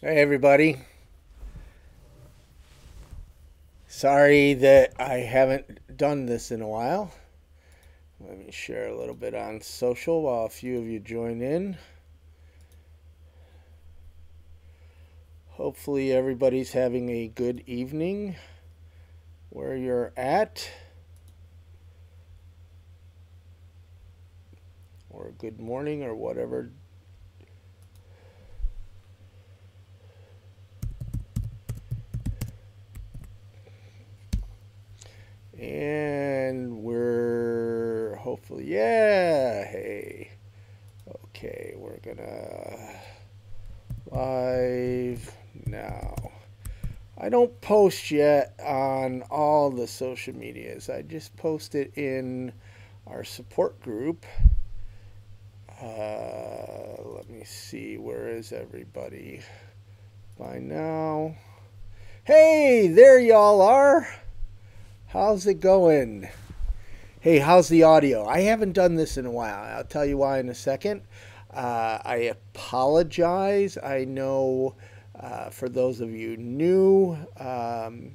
Hey everybody. Sorry that I haven't done this in a while. Let me share a little bit on social while a few of you join in. Hopefully everybody's having a good evening where you're at, or a good morning, or whatever. And we're hopefully, yeah, hey. Okay, we're gonna live now. I don't post yet on all the social medias. I just post it in our support group. Let me see, where is everybody by now? Hey, there y'all are. How's it going? Hey, how's the audio? I haven't done this in a while. I'll tell you why in a second. I apologize. I know for those of you new, I've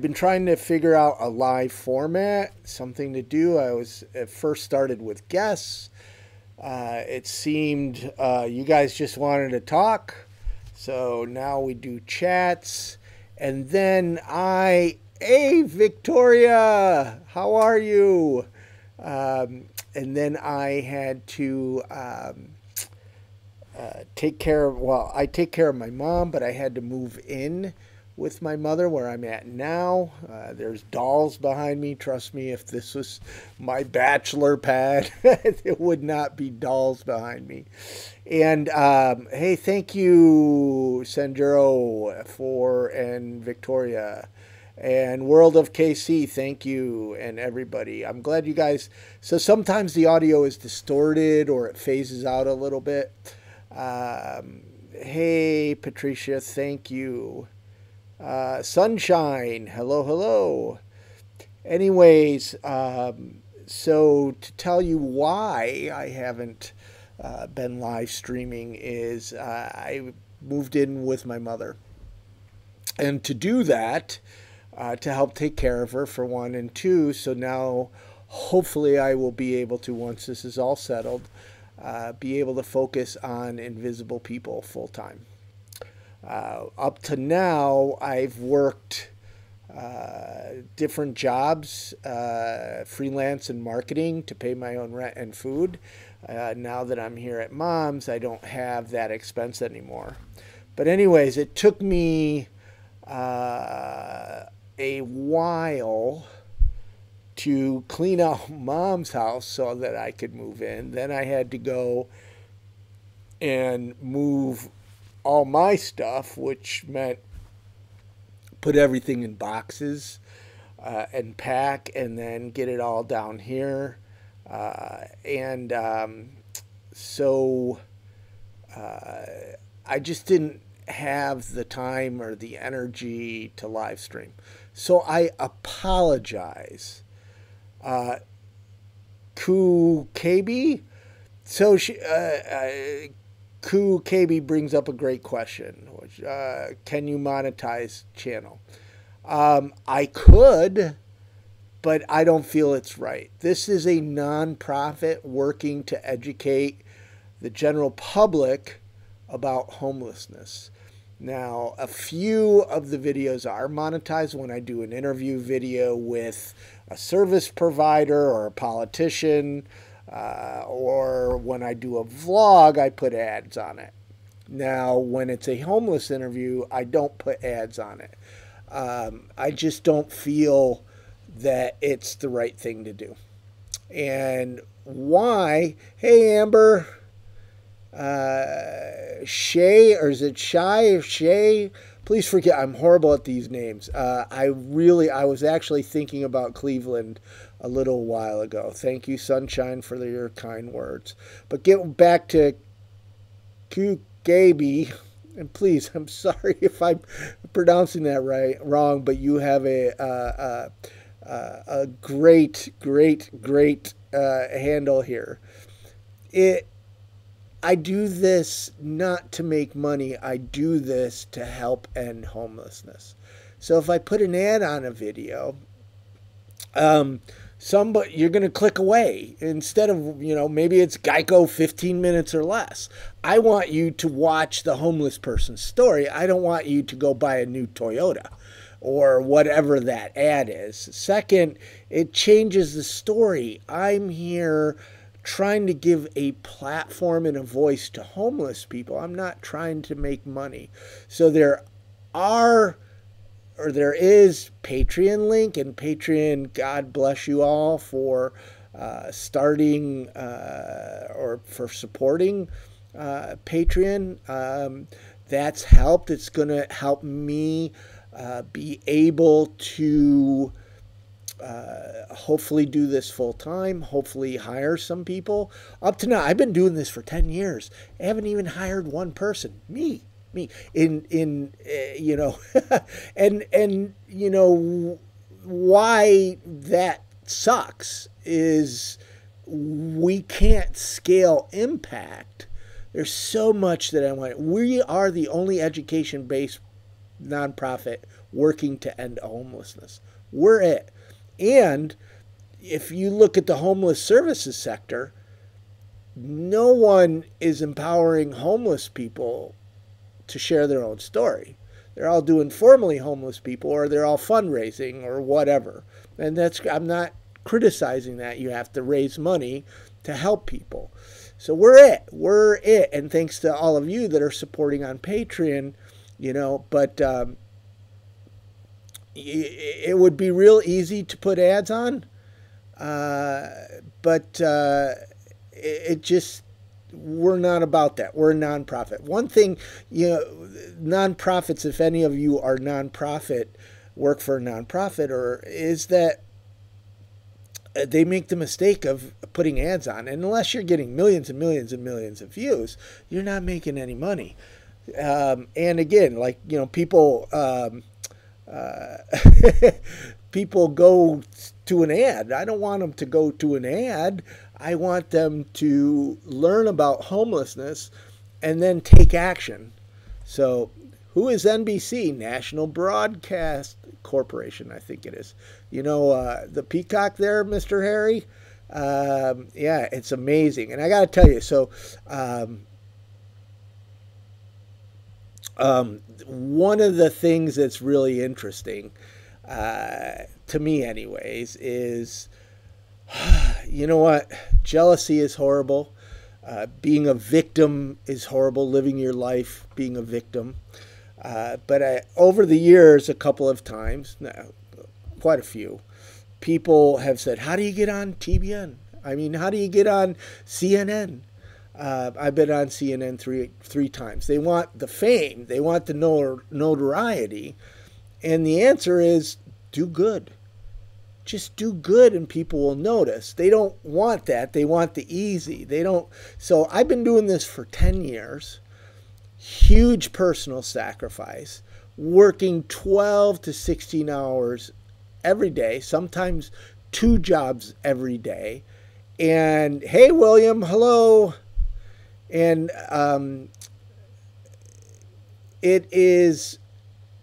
been trying to figure out a live format, something to do. I was at first started with guests. It seemed you guys just wanted to talk, so now we do chats, and then hey Victoria, how are you? And then I had to take care of, well, I take care of my mom, but I had to move in with my mother where I'm at now. There's dolls behind me. Trust me, if this was my bachelor pad, it would not be dolls behind me. And hey, thank you, Sandro, and Victoria. And World of KC, thank you, and everybody. I'm glad you guys. So sometimes the audio is distorted or it phases out a little bit. Hey, Patricia, thank you. Sunshine, hello, hello. Anyways, so to tell you why I haven't been live streaming is I moved in with my mother. And to do that, to help take care of her for one, and two, so now hopefully I will be able to, once this is all settled, be able to focus on invisible people full time. Up to now, I've worked different jobs, freelance and marketing to pay my own rent and food. Now that I'm here at mom's, I don't have that expense anymore. But anyways, it took me a while to clean out mom's house so that I could move in. Then I had to go and move all my stuff, which meant put everything in boxes and pack and then get it all down here. And so I just didn't have the time or the energy to live stream. So I apologize. Ku KB. So Ku KB brings up a great question, which can you monetize channel? I could, but I don't feel it's right. This is a nonprofit working to educate the general public about homelessness. Now, a few of the videos are monetized when I do an interview video with a service provider or a politician, or when I do a vlog, I put ads on it. Now, when it's a homeless interview, I don't put ads on it. I just don't feel that it's the right thing to do. And why? Hey, Amber. Shay, or is it Shy or Shay? Please forget, I'm horrible at these names. I was actually thinking about Cleveland a little while ago. Thank you, Sunshine, for your kind words. But get back to Gaby, and please, I'm sorry if I'm pronouncing that wrong, but you have a great handle here. I do this not to make money. I do this to help end homelessness. So if I put an ad on a video, you're going to click away instead of, maybe it's Geico 15 minutes or less. I want you to watch the homeless person's story. I don't want you to go buy a new Toyota or whatever that ad is. Second, it changes the story. I'm here trying to give a platform and a voice to homeless people. I'm not trying to make money. So there is Patreon link, and Patreon, God bless you all for starting or for supporting Patreon. That's helped. It's going to help me be able to hopefully do this full time, hopefully hire some people. Up to now, I've been doing this for 10 years. I haven't even hired one person. Me. And why that sucks is we can't scale impact. There's so much that I want. We are the only education-based nonprofit working to end homelessness. We're it. And if you look at the homeless services sector, no one is empowering homeless people to share their own story. They're all doing formerly homeless people, or they're all fundraising or whatever. And I'm not criticizing that. You have to raise money to help people. So we're it. And thanks to all of you that are supporting on Patreon, but it would be real easy to put ads on, but it just, we're not about that. We're a nonprofit. One thing, nonprofits, if any of you are nonprofit, work for a nonprofit, is that they make the mistake of putting ads on. And unless you're getting millions and millions and millions of views, you're not making any money. And again, people people go to an ad. I don't want them to go to an ad. I want them to learn about homelessness and then take action. So who is NBC? National Broadcast Corporation, I think it is. The peacock there, Mr. Harry? Yeah, it's amazing. And I got to tell you, so one of the things that's really interesting, to me anyways, is, you know what? Jealousy is horrible. Being a victim is horrible. Living your life being a victim. But over the years, a couple of times, quite a few, people have said, how do you get on TBN? I mean, how do you get on CNN? I've been on CNN three times. They want the fame. They want the notoriety. And the answer is, do good. Just do good and people will notice. They don't want that. They want the easy. They don't. So I've been doing this for 10 years. Huge personal sacrifice. Working 12 to 16 hours every day. Sometimes 2 jobs every day. And hey, William, hello. And it is,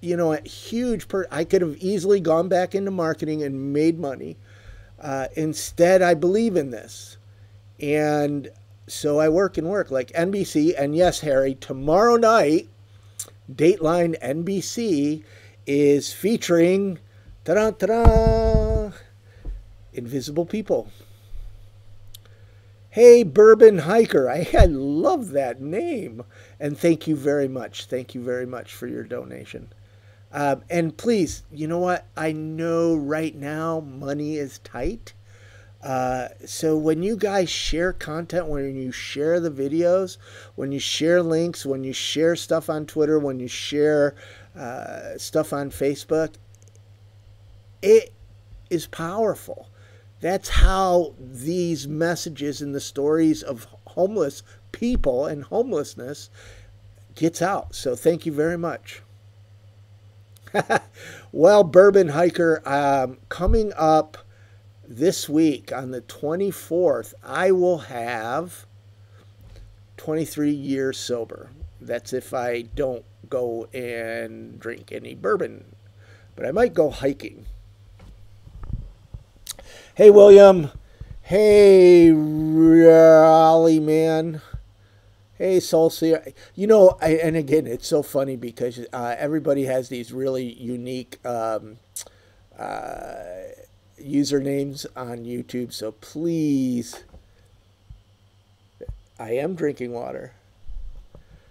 a huge I could have easily gone back into marketing and made money. Instead, I believe in this. And so I work like NBC. And yes, Harry, tomorrow night, Dateline NBC is featuring, ta-da, Invisible People. Hey, Bourbon Hiker. I love that name. And thank you very much. Thank you very much for your donation. And please, you know what? I know right now money is tight. So when you guys share content, when you share the videos, when you share links, when you share stuff on Twitter, when you share stuff on Facebook, it is powerful. That's how these messages and the stories of homeless people and homelessness gets out. So thank you very much. Well, Bourbon Hiker, coming up this week on the 24th, I will have 23 years sober. That's if I don't go and drink any bourbon. But I might go hiking. Hey, William. Hey, Raleigh, man. Hey, Solstice. You know, and again, it's so funny because everybody has these really unique usernames on YouTube. So please, I am drinking water.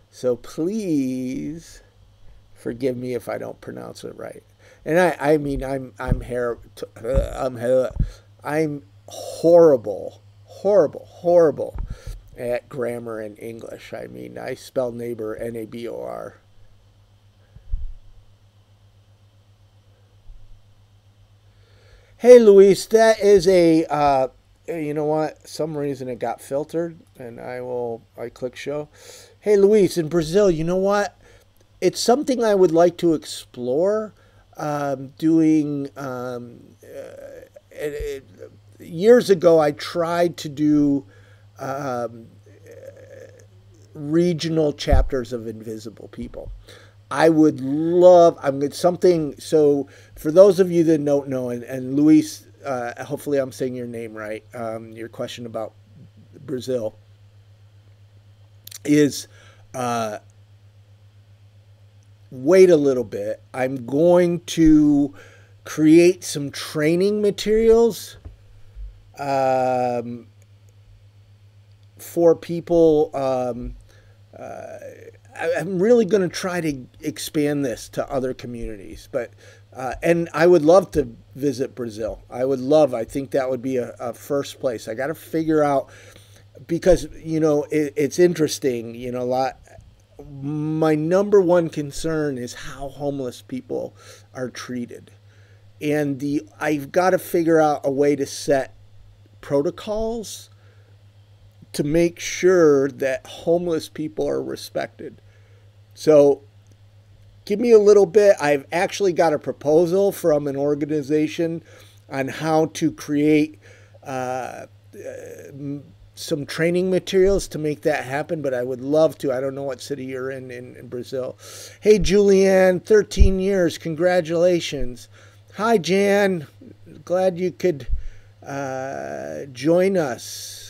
So please forgive me if I don't pronounce it right. And I mean, I'm horrible at grammar and English. I mean, I spell neighbor Nabor. Hey, Luis, that is a, you know what? Some reason it got filtered, and I click show. Hey, Luis, in Brazil, you know what? It's something I would like to explore. Years ago, I tried to do regional chapters of Invisible People. I would love, something, so for those of you that don't know, and Luis, hopefully I'm saying your name right, your question about Brazil is, wait a little bit. I'm going to create some training materials for people. I'm really going to try to expand this to other communities, but and I would love to visit Brazil. I think that would be a first place. I got to figure out, because, you know, it's interesting, you know, my number one concern is how homeless people are treated. And I've got to figure out a way to set protocols to make sure that homeless people are respected. So give me a little bit. I've actually got a proposal from an organization on how to create some training materials to make that happen, but I would love to. I don't know what city you're in Brazil. Hey, Julianne, 13 years. Congratulations. Hi, Jan. Glad you could join us.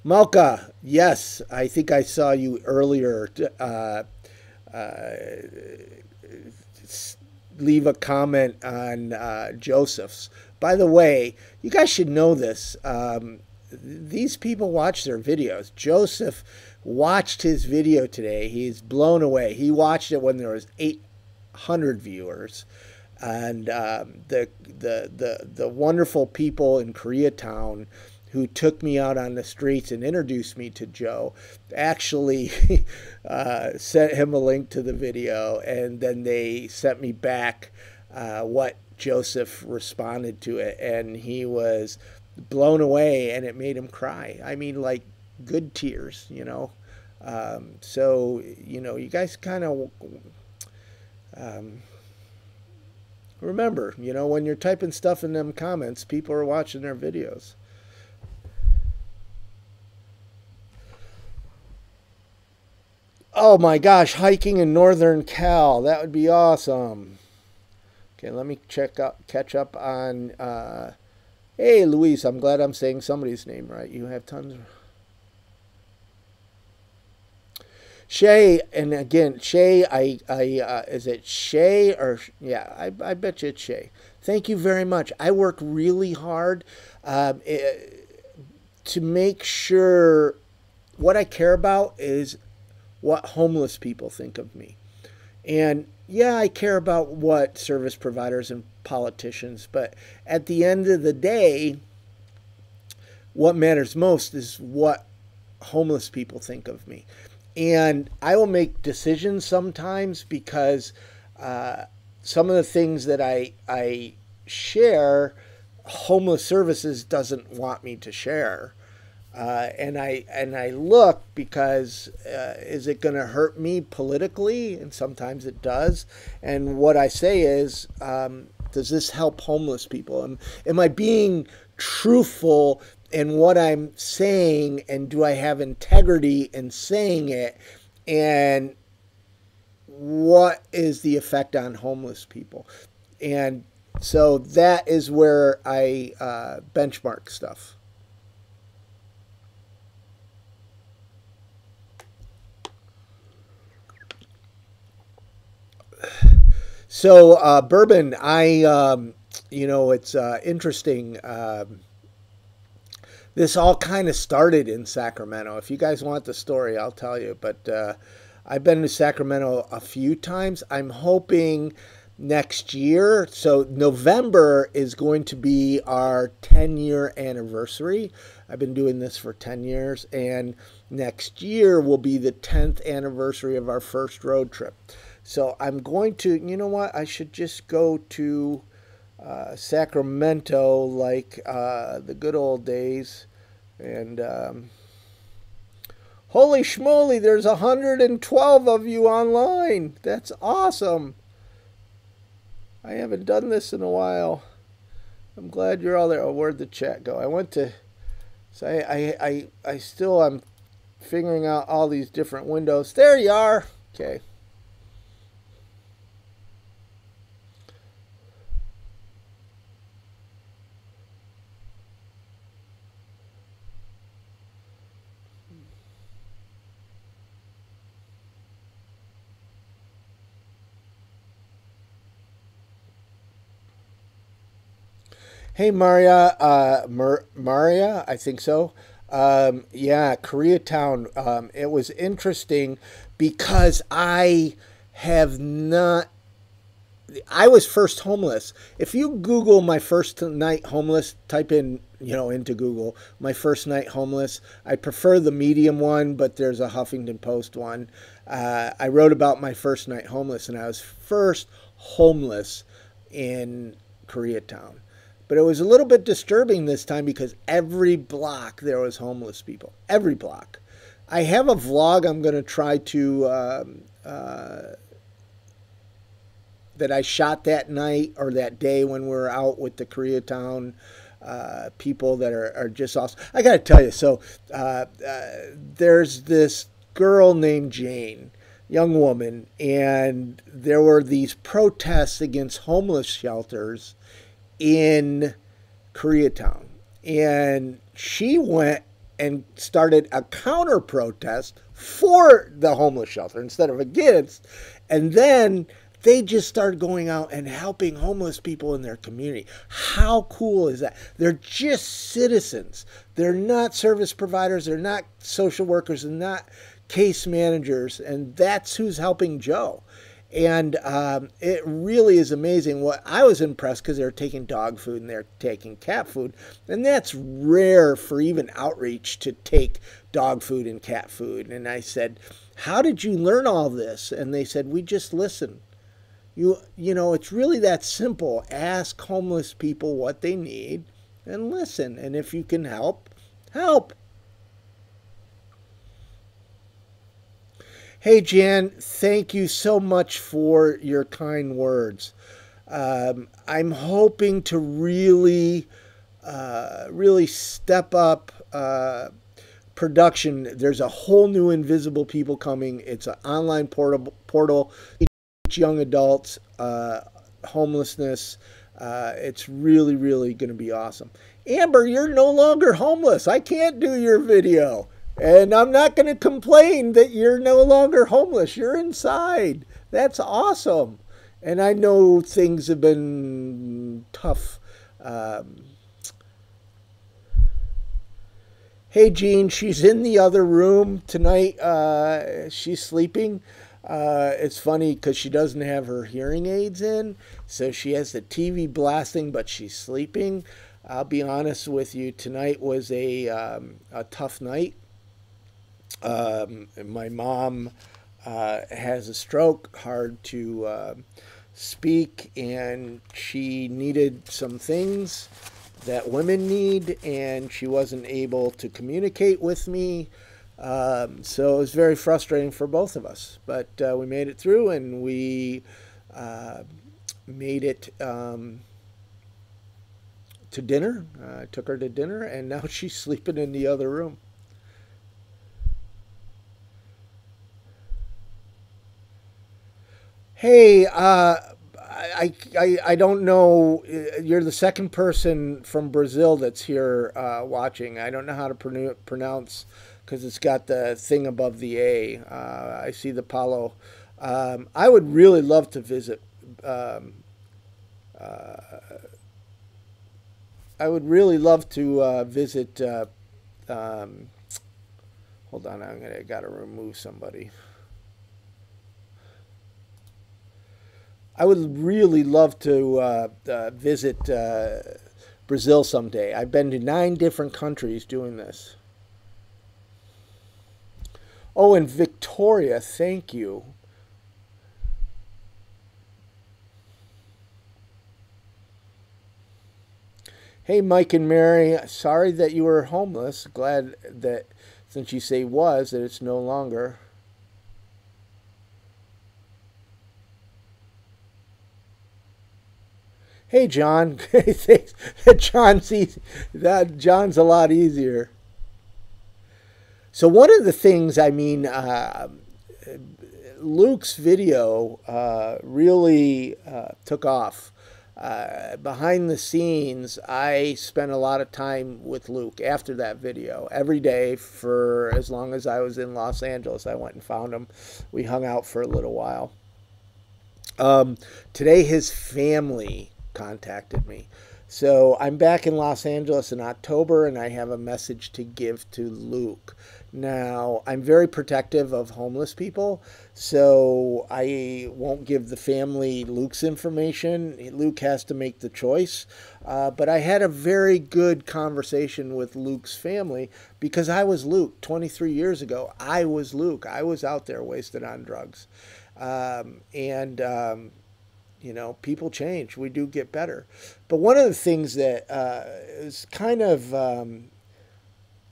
Malka, yes, I think I saw you earlier leave a comment on Joseph's. By the way, you guys should know this. These people watch their videos. Joseph watched his video today. He's blown away. He watched it when there was 800 viewers. And the wonderful people in Koreatown who took me out on the streets and introduced me to Joe actually sent him a link to the video, and then they sent me back what Joseph responded to it, and he was blown away, and it made him cry. I mean, like, good tears, you know. So, you know, you guys kind of remember, you know, when you're typing stuff in them comments, people are watching their videos. Oh my gosh, hiking in northern Cal. That would be awesome. Okay, let me catch up on hey, Luis, I'm glad I'm saying somebody's name right. You have tons of Shay, and again, Shay, is it Shay or, yeah, I bet you it's Shay. Thank you very much. I work really hard to make sure what I care about is what homeless people think of me. And yeah, I care about what service providers and politicians, but at the end of the day, what matters most is what homeless people think of me. And I will make decisions sometimes because some of the things that I share, homeless services doesn't want me to share. And I look because is it going to hurt me politically? And sometimes it does. And what I say is, Does this help homeless people? Am I being truthful in what I'm saying, and do I have integrity in saying it? And what is the effect on homeless people? And so that is where I benchmark stuff. So bourbon, it's interesting. This all kind of started in Sacramento. If you guys want the story, I'll tell you. But I've been to Sacramento a few times. I'm hoping next year. So November is going to be our 10-year anniversary. I've been doing this for 10 years. And next year will be the 10th anniversary of our first road trip. So I'm going to, you know what, I should just go to Sacramento like the good old days. And holy schmoly, there's 112 of you online. That's awesome. I haven't done this in a while. I'm glad you're all there. Oh, where'd the chat go? I went to, so I still, I'm figuring out all these different windows. There you are. Okay. Hey, Maria, Maria, I think so. Yeah, Koreatown. It was interesting because I was first homeless. If you Google my first night homeless, type in, into Google, my first night homeless. I prefer the Medium one, but there's a Huffington Post one. I wrote about my first night homeless, and I was first homeless in Koreatown. But it was a little bit disturbing this time because every block there was homeless people. Every block. I have a vlog I'm going to try to, that I shot that night or that day when we were out with the Koreatown people that are just awesome. I got to tell you, so there's this girl named Jane, young woman, and there were these protests against homeless shelters in Koreatown, and she went and started a counter protest for the homeless shelter instead of against, and then they just started going out and helping homeless people in their community. How cool is that? They're just citizens. They're not service providers. They're not social workers. They're not case managers, and that's who's helping Joe. And it really is amazing. What I was impressed because they're taking dog food and they're taking cat food. And that's rare for even outreach to take dog food and cat food. And I said, how did you learn all this? And they said, we just listen. You know, it's really that simple. Ask homeless people what they need and listen. And if you can help, help. Hey, Jan, thank you so much for your kind words. I'm hoping to really step up production. There's a whole new Invisible People coming. It's an online portal. Teach young adults homelessness. It's really, really going to be awesome. Amber, you're no longer homeless. I can't do your video. And I'm not going to complain that you're no longer homeless. You're inside. That's awesome. And I know things have been tough. Hey, Jean, she's in the other room tonight. She's sleeping. It's funny because she doesn't have her hearing aids in. So she has the TV blasting, but she's sleeping. I'll be honest with you. Tonight was a tough night. My mom has a stroke, hard to speak, and she needed some things that women need, and she wasn't able to communicate with me. So it was very frustrating for both of us. But we made it through, and we made it to dinner. I took her to dinner, and now she's sleeping in the other room. Hey, I don't know. You're the second person from Brazil that's here watching. I don't know how to pronounce because it's got the thing above the A. I see the Paulo. I would really love to visit. I would really love to visit. Hold on, I gotta remove somebody. I would really love to visit Brazil someday. I've been to 9 different countries doing this. Oh, and Victoria, thank you. Hey, Mike and Mary, sorry that you were homeless. Glad that, since you say was, that it's no longer. Hey, John. John sees that John's a lot easier. So one of the things, I mean, Luke's video really took off. Behind the scenes, I spent a lot of time with Luke after that video. Every day for as long as I was in Los Angeles, I went and found him. We hung out for a little while. Today, his family contacted me. So I'm back in Los Angeles in October, and I have a message to give to Luke. Now, I'm very protective of homeless people, so I won't give the family Luke's information. Luke has to make the choice. But I had a very good conversation with Luke's family because I was Luke. 23 years ago, I was Luke. I was out there wasted on drugs. You know, people change. We do get better. But one of the things that is kind of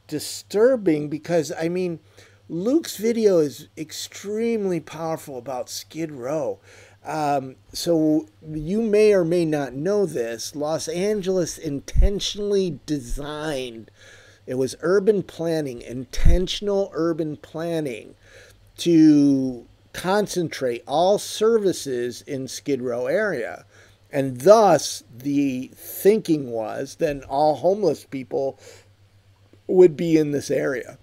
disturbing because, I mean, Luke's video is extremely powerful about Skid Row. So you may or may not know this. Los Angeles intentionally designed, it was urban planning, intentional urban planning to concentrate all services in Skid Row area. And thus, the thinking was then all homeless people would be in this area.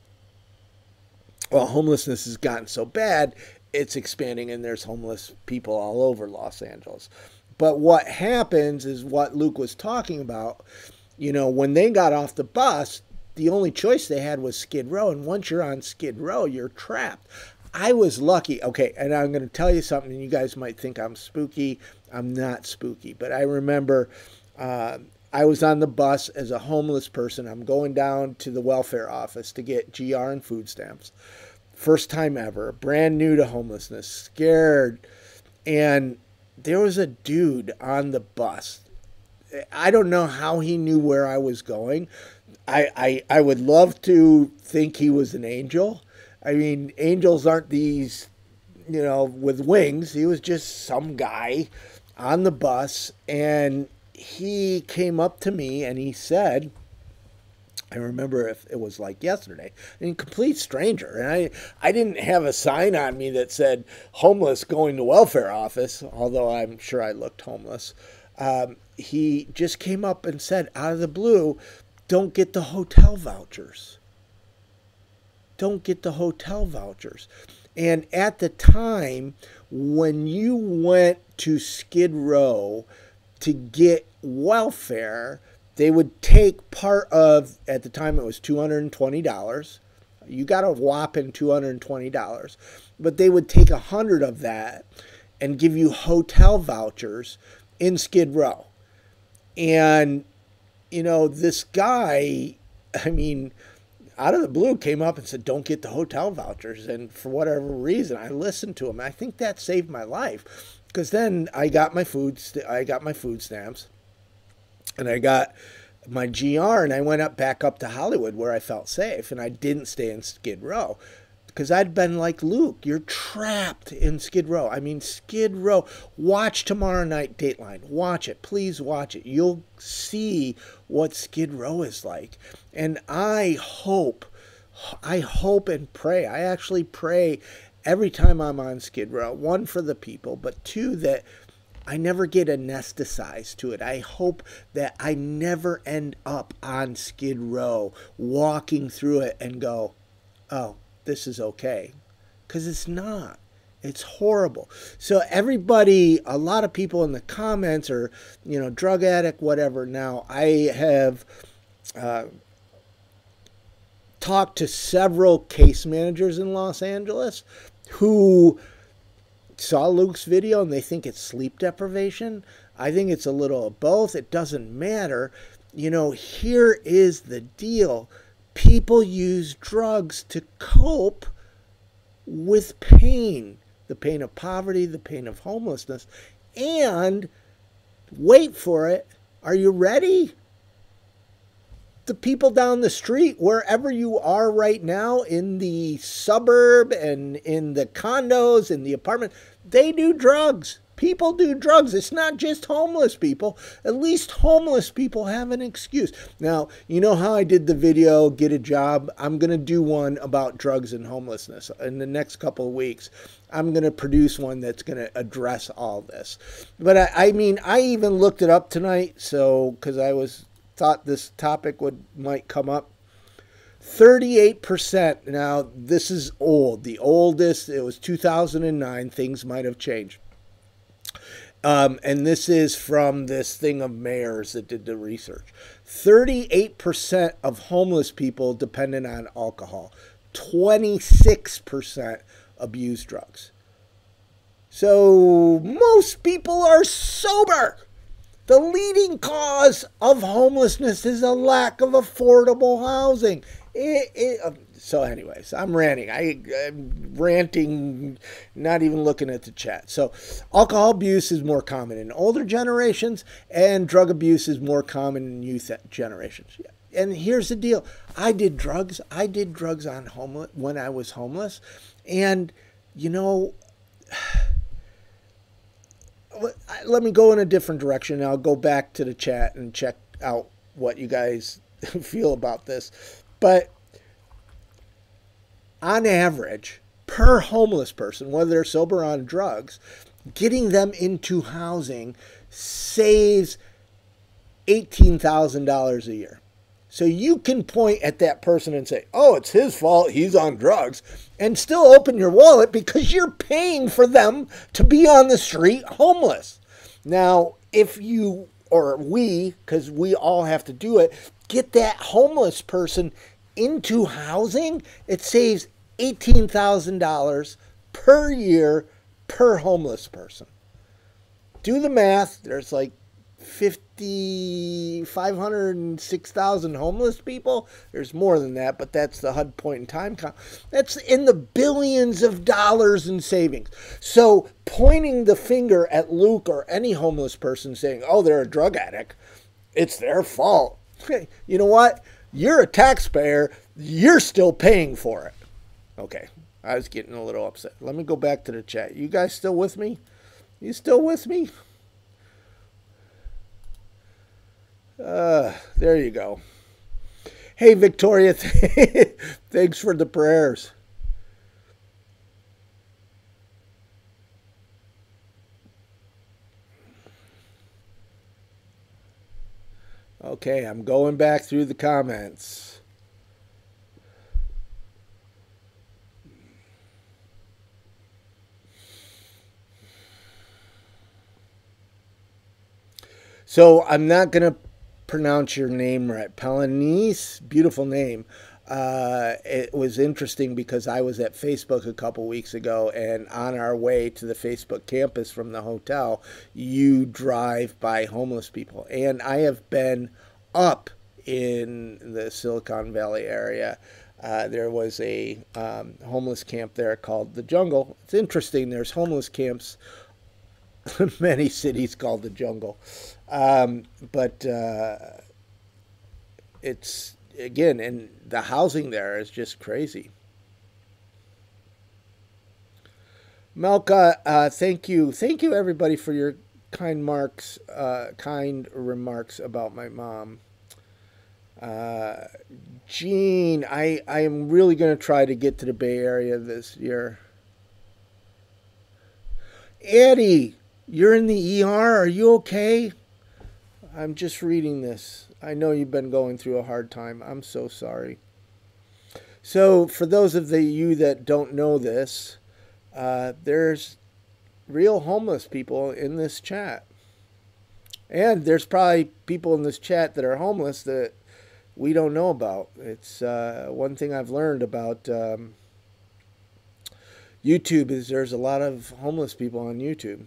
Well, homelessness has gotten so bad, it's expanding and there's homeless people all over Los Angeles. But what happens is what Luke was talking about. You know, when they got off the bus, the only choice they had was Skid Row. And once you're on Skid Row, you're trapped. I was lucky. Okay, and I'm going to tell you something. You guys might think I'm spooky. I'm not spooky. But I remember I was on the bus as a homeless person. I'm going down to the welfare office to get GR and food stamps. First time ever. Brand new to homelessness. Scared. And there was a dude on the bus. I don't know how he knew where I was going. I would love to think he was an angel. I mean, angels aren't these, you know, with wings. He was just some guy on the bus, and he came up to me and he said, I remember if it was like yesterday, I mean, complete stranger. And I didn't have a sign on me that said homeless going to welfare office, although I'm sure I looked homeless. He just came up and said, out of the blue, don't get the hotel vouchers. Don't get the hotel vouchers. And at the time, when you went to Skid Row to get welfare, they would take part of, at the time it was $220. You got a whopping $220. But they would take 100 of that and give you hotel vouchers in Skid Row. And, you know, this guy, I mean, out of the blue came up and said, don't get the hotel vouchers. And for whatever reason, I listened to him. I think that saved my life because then I got my food stamps and I got my GR and I went back up to Hollywood where I felt safe and I didn't stay in Skid Row. because I'd been like, Luke, you're trapped in Skid Row. I mean, Skid Row. Watch tomorrow night Dateline. Watch it. Please watch it. You'll see what Skid Row is like. And I hope and pray. I actually pray every time I'm on Skid Row. One, for the people, but two, that I never get anesthetized to it. I hope that I never end up on Skid Row walking through it and go, oh, this is okay. Because it's not. It's horrible. So everybody, a lot of people in the comments are, drug addict, whatever. Now, I have talked to several case managers in Los Angeles who saw Luke's video and they think it's sleep deprivation. I think it's a little of both. It doesn't matter. Here is the deal. People use drugs to cope with pain, the pain of poverty, the pain of homelessness, and wait for it. Are you ready? The people down the street, wherever you are right now, in the suburb and in the condos, in the apartment, they do drugs. People do drugs. It's not just homeless people. At least homeless people have an excuse. Now, you know how I did the video, Get a Job? I'm going to do one about drugs and homelessness in the next couple of weeks. I'm going to produce one that's going to address all this. But I even looked it up tonight, because I thought this topic might come up. 38%. Now, this is old. The oldest, it was 2009. Things might have changed. And this is from this thing of mayors that did the research. 38% of homeless people dependent on alcohol. 26% abuse drugs. So most people are sober. The leading cause of homelessness is a lack of affordable housing. So anyways, I'm ranting. I'm ranting, not even looking at the chat. So alcohol abuse is more common in older generations, and drug abuse is more common in youth generations. And here's the deal. I did drugs on when I was homeless. And, let me go in a different direction. I'll go back to the chat and check out what you guys feel about this. But on average, per homeless person, whether they're sober or on drugs, getting them into housing saves $18,000 a year. So you can point at that person and say, oh, it's his fault, he's on drugs, and still open your wallet because you're paying for them to be on the street homeless. Now, if you, or we, because we all have to do it, get that homeless person into housing, it saves $18,000 per year per homeless person. Do the math. There's like 506,000 homeless people. There's more than that, but that's the HUD point in time count. That's in the billions of dollars in savings. So pointing the finger at Luke or any homeless person saying, oh, they're a drug addict, it's their fault. You know what? You're a taxpayer. You're still paying for it. Okay, I was getting a little upset. Let me go back to the chat. You guys still with me? You still with me? There you go. Hey, Victoria, thanks for the prayers. Okay, I'm going back through the comments. So I'm not going to pronounce your name right. Pelanice, beautiful name. It was interesting because I was at Facebook a couple weeks ago, and on our way to the Facebook campus from the hotel, you drive by homeless people. And I have been up in the Silicon Valley area. There was a homeless camp there called The Jungle. It's interesting. There's homeless camps in many cities called The Jungle. But it's, again, and the housing there is just crazy. Melka, thank you. Thank you, everybody, for your kind remarks about my mom. Uh, Gene, I am really going to try to get to the Bay Area this year. Eddie, you're in the ER. Are you okay? I'm just reading this. I know you've been going through a hard time. I'm so sorry. So, for those of you that don't know this, there's real homeless people in this chat. And there's probably people in this chat that are homeless that we don't know about. It's one thing I've learned about YouTube is there's a lot of homeless people on YouTube.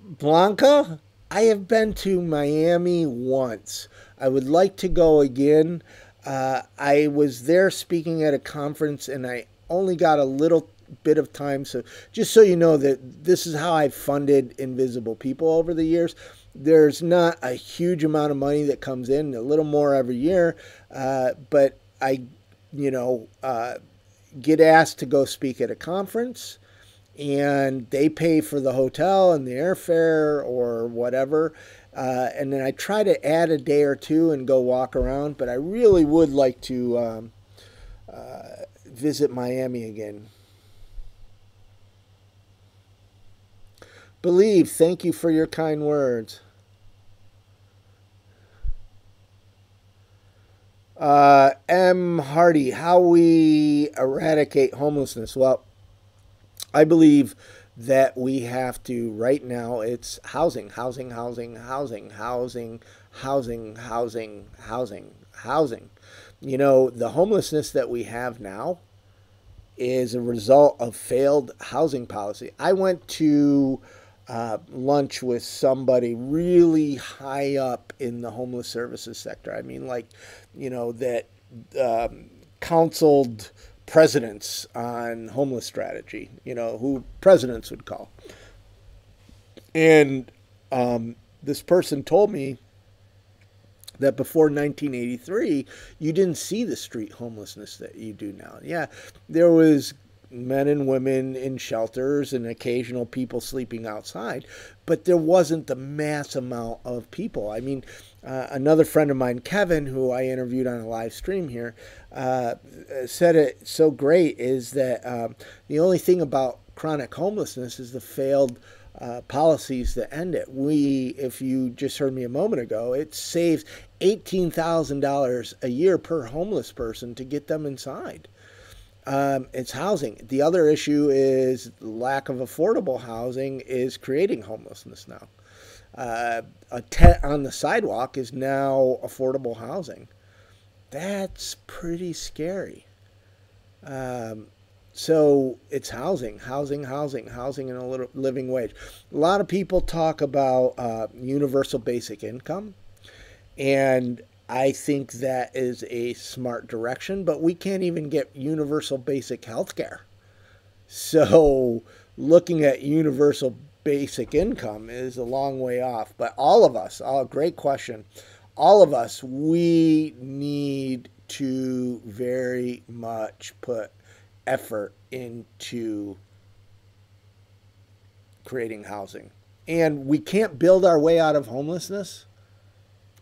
Blanca, I have been to Miami once. I would like to go again. I was there speaking at a conference and I only got a little bit of time. So just so you know that this is how I've funded Invisible People over the years. There's not a huge amount of money that comes in, a little more every year. But I, you know, get asked to go speak at a conference and they pay for the hotel and the airfare or whatever. And then I try to add a day or two and go walk around, but I really would like to visit Miami again. Believe, thank you for your kind words. M. Hardy, how we eradicate homelessness. Well, I believe that we have to, right now, it's housing, housing, housing, housing, housing, housing, housing, housing, housing. You know, the homelessness that we have now is a result of failed housing policy. I went to lunch with somebody really high up in the homeless services sector. I mean, like, you know, that counseled presidents on homeless strategy, you know, who presidents would call. And this person told me that before 1983, you didn't see the street homelessness that you do now. Yeah, there was men and women in shelters and occasional people sleeping outside, but there wasn't the mass amount of people. I mean, another friend of mine, Kevin, who I interviewed on a live stream here, said it so great is that the only thing about chronic homelessness is the failed policies that end it. If you just heard me a moment ago, it saves $18,000 a year per homeless person to get them inside. It's housing. The other issue is lack of affordable housing is creating homelessness now. A tent on the sidewalk is now affordable housing. That's pretty scary. So it's housing, housing, housing, housing, and a living wage. A lot of people talk about universal basic income, and I think that is a smart direction, but we can't even get universal basic health care. So looking at universal basic income is a long way off. But all of us, great question, all of us, we need to very much put effort into creating housing. And we can't build our way out of homelessness.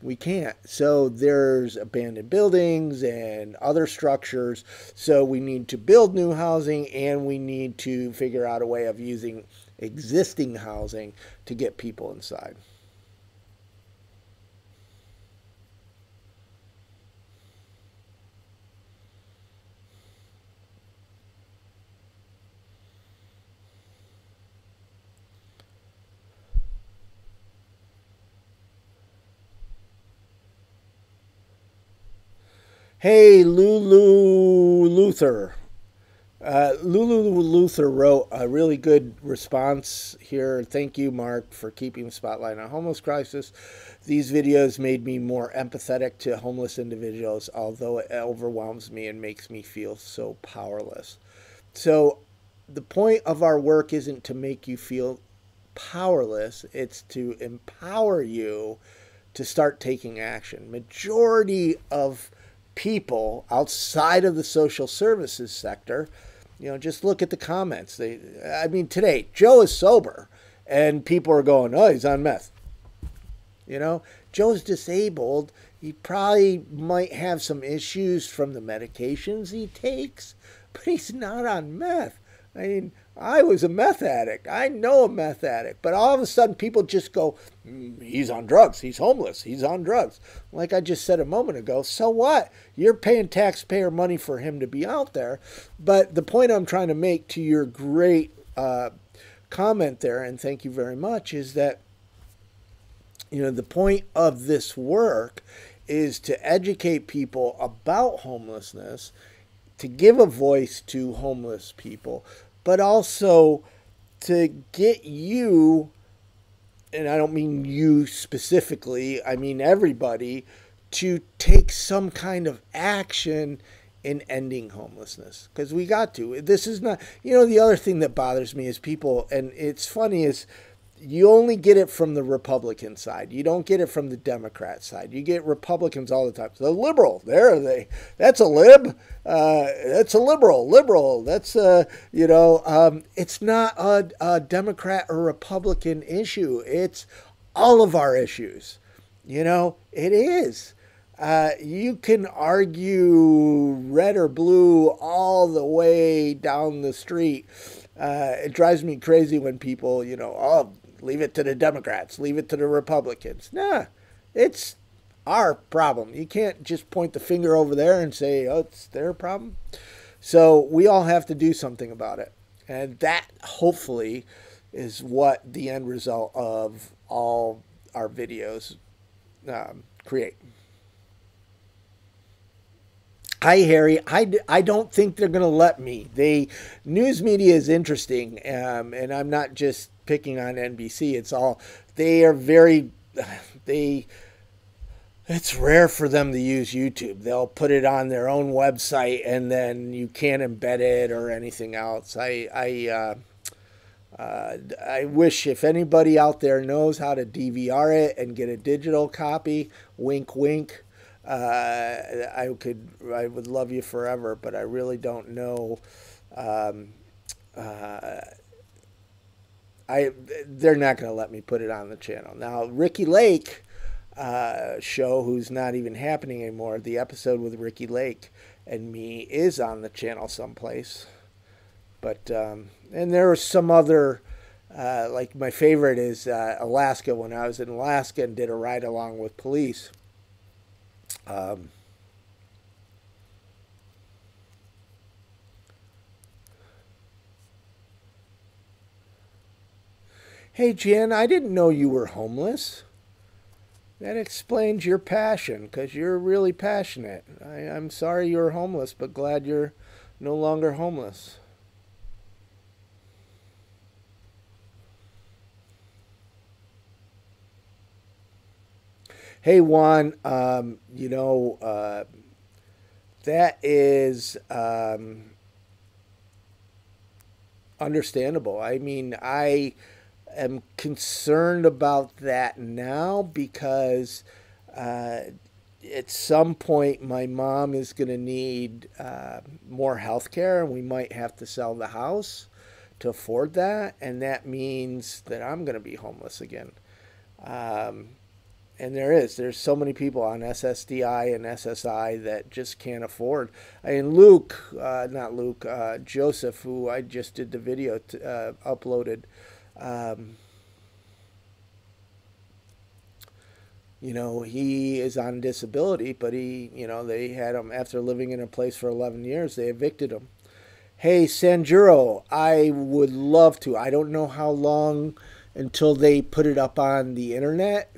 We can't. So there's abandoned buildings and other structures. So we need to build new housing and we need to figure out a way of using existing housing to get people inside. Hey, Lulu Luther. Lulu Luther wrote a really good response here. Thank you, Mark, for keeping the spotlight on homeless crisis. These videos made me more empathetic to homeless individuals, although it overwhelms me and makes me feel so powerless. So the point of our work isn't to make you feel powerless. It's to empower you to start taking action. Majority of people outside of the social services sector, just look at the comments. Today, Joe is sober, and people are going, oh, he's on meth. Joe's disabled. He probably might have some issues from the medications he takes, but he's not on meth. I was a meth addict. I know a meth addict. But all of a sudden, people just go, he's on drugs. He's homeless. He's on drugs. Like I just said a moment ago, so what? You're paying taxpayer money for him to be out there. But the point I'm trying to make to your great comment there, and thank you very much, is that the point of this work is to educate people about homelessness, to give a voice to homeless people, but also to get you, and I don't mean you specifically, I mean everybody, to take some kind of action in ending homelessness. Because we got to. This is not, the other thing that bothers me is people, and it's funny, is you only get it from the Republican side. You don't get it from the Democrat side. You get Republicans all the time. The liberal, there are they. That's a lib. That's a liberal. Liberal. That's it's not a Democrat or Republican issue. It's all of our issues. It is. You can argue red or blue all the way down the street. It drives me crazy when people, leave it to the Democrats, leave it to the Republicans. Nah, it's our problem. You can't just point the finger over there and say, oh, it's their problem. So we all have to do something about it. And that, hopefully, is what the end result of all our videos create. Hi, Harry. I don't think they're going to let me. News media is interesting, and I'm not just picking on NBC. It's rare for them to use YouTube. They'll put it on their own website, and then you can't embed it or anything else. I wish, if anybody out there knows how to DVR it and get a digital copy, wink, wink, I would love you forever, but I really don't know. They're not going to let me put it on the channel. Now, Ricky Lake show, who's not even happening anymore, the episode with Ricky Lake and me is on the channel someplace. But, and there are some other, like my favorite is Alaska, when I was in Alaska and did a ride along with police. Hey, Jan, I didn't know you were homeless. That explains your passion, because you're really passionate. I'm sorry you're homeless, but glad you're no longer homeless. Hey, Juan, that is understandable. I mean, I am concerned about that now because at some point my mom is going to need more health care, and we might have to sell the house to afford that, and that means that I'm going to be homeless again. And there's so many people on SSDI and SSI that just can't afford. I mean, Joseph, who I just did the video uploaded, he is on disability, but they had him, after living in a place for 11 years, they evicted him. Hey, Sanjuro, I would love to. I don't know how long until they put it up on the internet.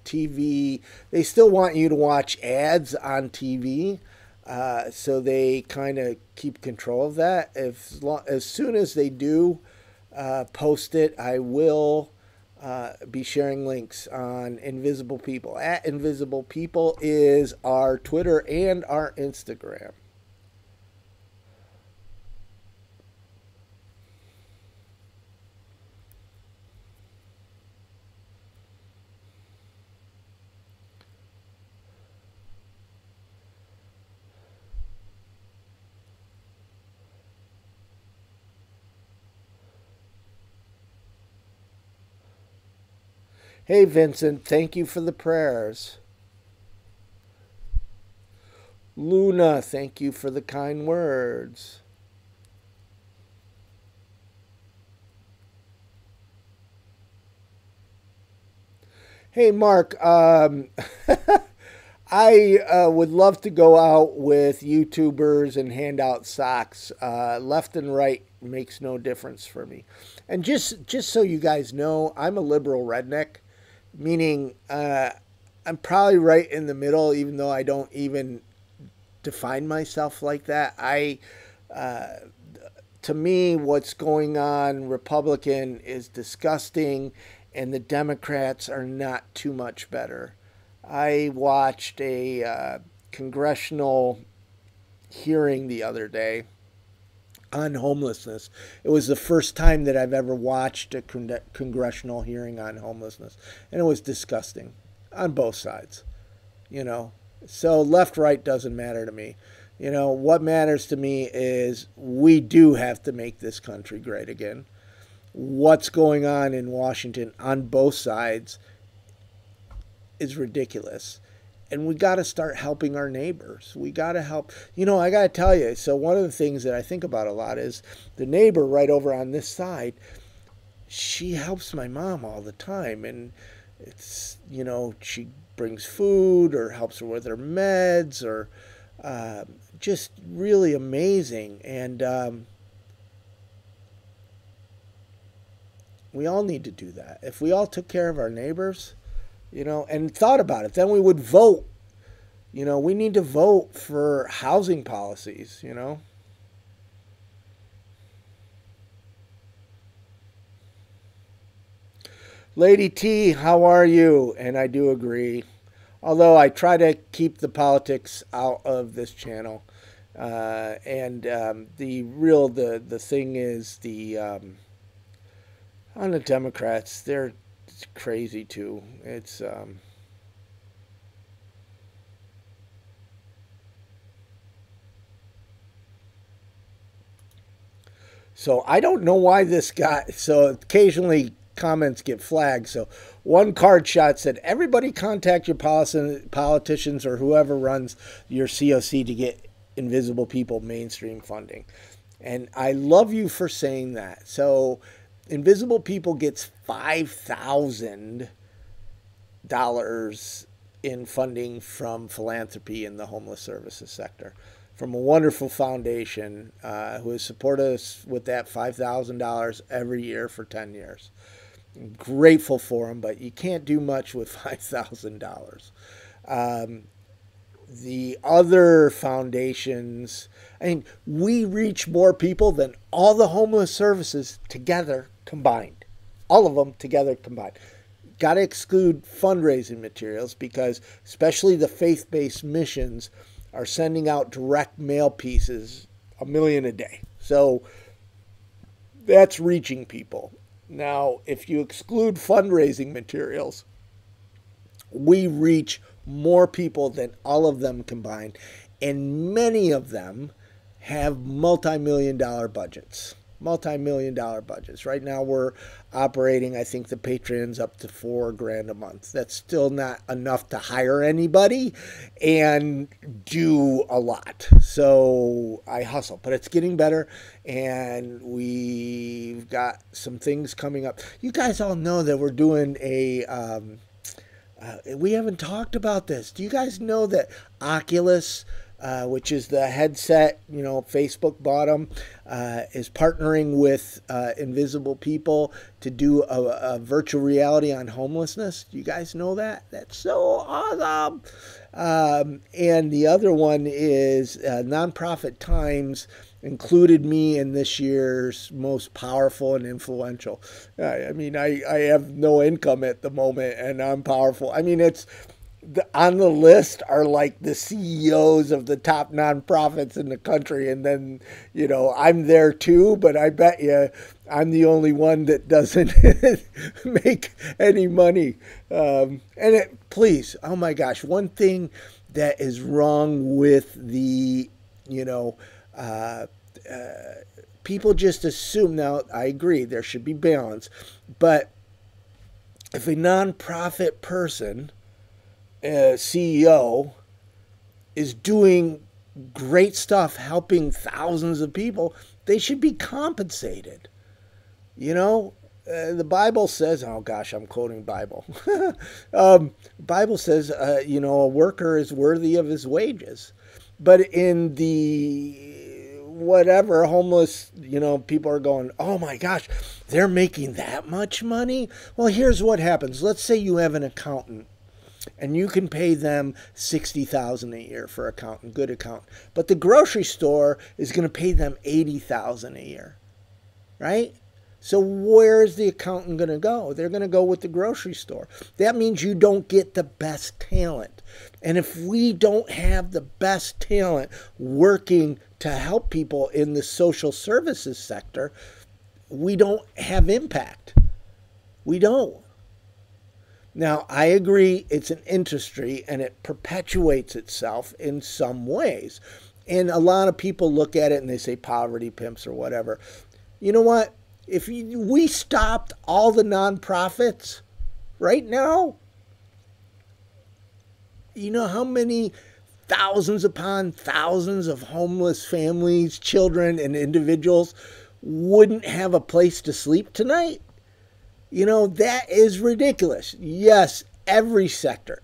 TV, they still want you to watch ads on TV, so they kind of keep control of that. As soon as they do post it, I will be sharing links on Invisible People. At Invisible People is our Twitter and our Instagram. Hey, Vincent, thank you for the prayers. Luna, thank you for the kind words. Hey, Mark, I would love to go out with YouTubers and hand out socks. Left and right makes no difference for me. And just so you guys know, I'm a liberal redneck, meaning I'm probably right in the middle, even though I don't even define myself like that. To me, what's going on Republican is disgusting, and the Democrats are not too much better. I watched a congressional hearing the other day on homelessness. It was the first time that I've ever watched a congressional hearing on homelessness, and it was disgusting on both sides, you know. So left right doesn't matter to me. What matters to me is we do have to make this country great again. What's going on in Washington on both sides is ridiculous. And we got to start helping our neighbors. We got to help. I got to tell you, so one of the things that I think about a lot is the neighbor right over on this side, she helps my mom all the time. And she brings food or helps her with her meds or just really amazing. And we all need to do that. If we all took care of our neighbors, and thought about it, then we would vote. We need to vote for housing policies. Lady T, how are you? And I do agree. Although I try to keep the politics out of this channel. And the thing is on the Democrats, they're crazy too. It's so I don't know why this guy. So occasionally comments get flagged. So one card shot said, "Everybody contact your politicians or whoever runs your COC to get Invisible People mainstream funding." And I love you for saying that. So Invisible People gets $5,000 in funding from philanthropy in the homeless services sector from a wonderful foundation who has supported us with that $5,000 every year for 10 years. I'm grateful for them, but you can't do much with $5,000. The other foundations, we reach more people than all the homeless services together combined. All of them together combined. Got to exclude fundraising materials because especially the faith-based missions are sending out direct mail pieces 1 million a day. So that's reaching people. Now, if you exclude fundraising materials, we reach more people than all of them combined. And many of them have multi-million-dollar budgets. Multi-million-dollar budgets. Right now we're operating, I think the Patreon's up to $4,000 a month. That's still not enough to hire anybody and do a lot. So I hustle, but it's getting better, and we've got some things coming up. You guys all know that we're doing we haven't talked about this. Do you guys know that Oculus, which is the headset, Facebook bought them, is partnering with Invisible People to do a virtual reality on homelessness? Do you guys know that? That's so awesome. And the other one is Nonprofit Times included me in this year's most powerful and influential. I have no income at the moment, and I'm powerful. It's on the list are like the CEOs of the top nonprofits in the country, and then I'm there too. But I bet you I'm the only one that doesn't make any money. Please, oh my gosh, one thing that is wrong with the people just assume. Now I agree there should be balance, but if a nonprofit person, CEO, is doing great stuff helping thousands of people, they should be compensated. You know, the Bible says, oh gosh, I'm quoting Bible. Bible says, a worker is worthy of his wages. But in the whatever homeless, people are going, oh my gosh, they're making that much money. Well, here's what happens. Let's say you have an accountant and you can pay them $60,000 a year for accountant, good accountant. But the grocery store is going to pay them $80,000 a year, right? So where's the accountant going to go? They're going to go with the grocery store. That means you don't get the best talent. And if we don't have the best talent working to help people in the social services sector, we don't have impact. We don't. Now, I agree it's an industry and it perpetuates itself in some ways. And a lot of people look at it and they say poverty pimps or whatever. You know what? If we stopped all the nonprofits right now, you know how many thousands upon thousands of homeless families, children, and individuals wouldn't have a place to sleep tonight? That is ridiculous. Yes, every sector,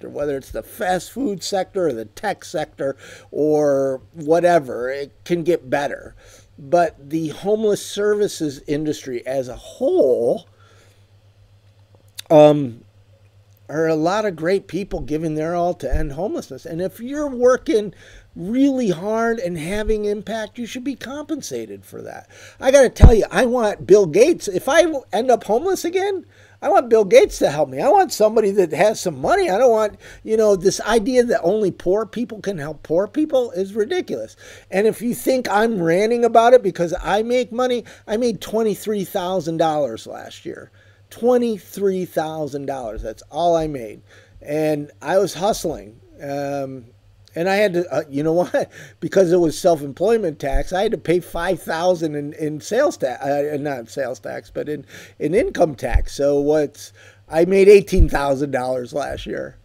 whether it's the fast food sector or the tech sector or whatever, it can get better. But the homeless services industry as a whole are a lot of great people giving their all to end homelessness. And if you're working really hard and having impact, you should be compensated for that. I got to tell you, I want Bill Gates. If I end up homeless again, I want Bill Gates to help me. I want somebody that has some money. I don't want, this idea that only poor people can help poor people is ridiculous. And if you think I'm ranting about it because I make money, I made $23,000 last year. $23,000. That's all I made. And I was hustling. And I had to, you know what? Because it was self-employment tax, I had to pay $5,000 in sales tax, not sales tax, but in income tax. So I made $18,000 last year,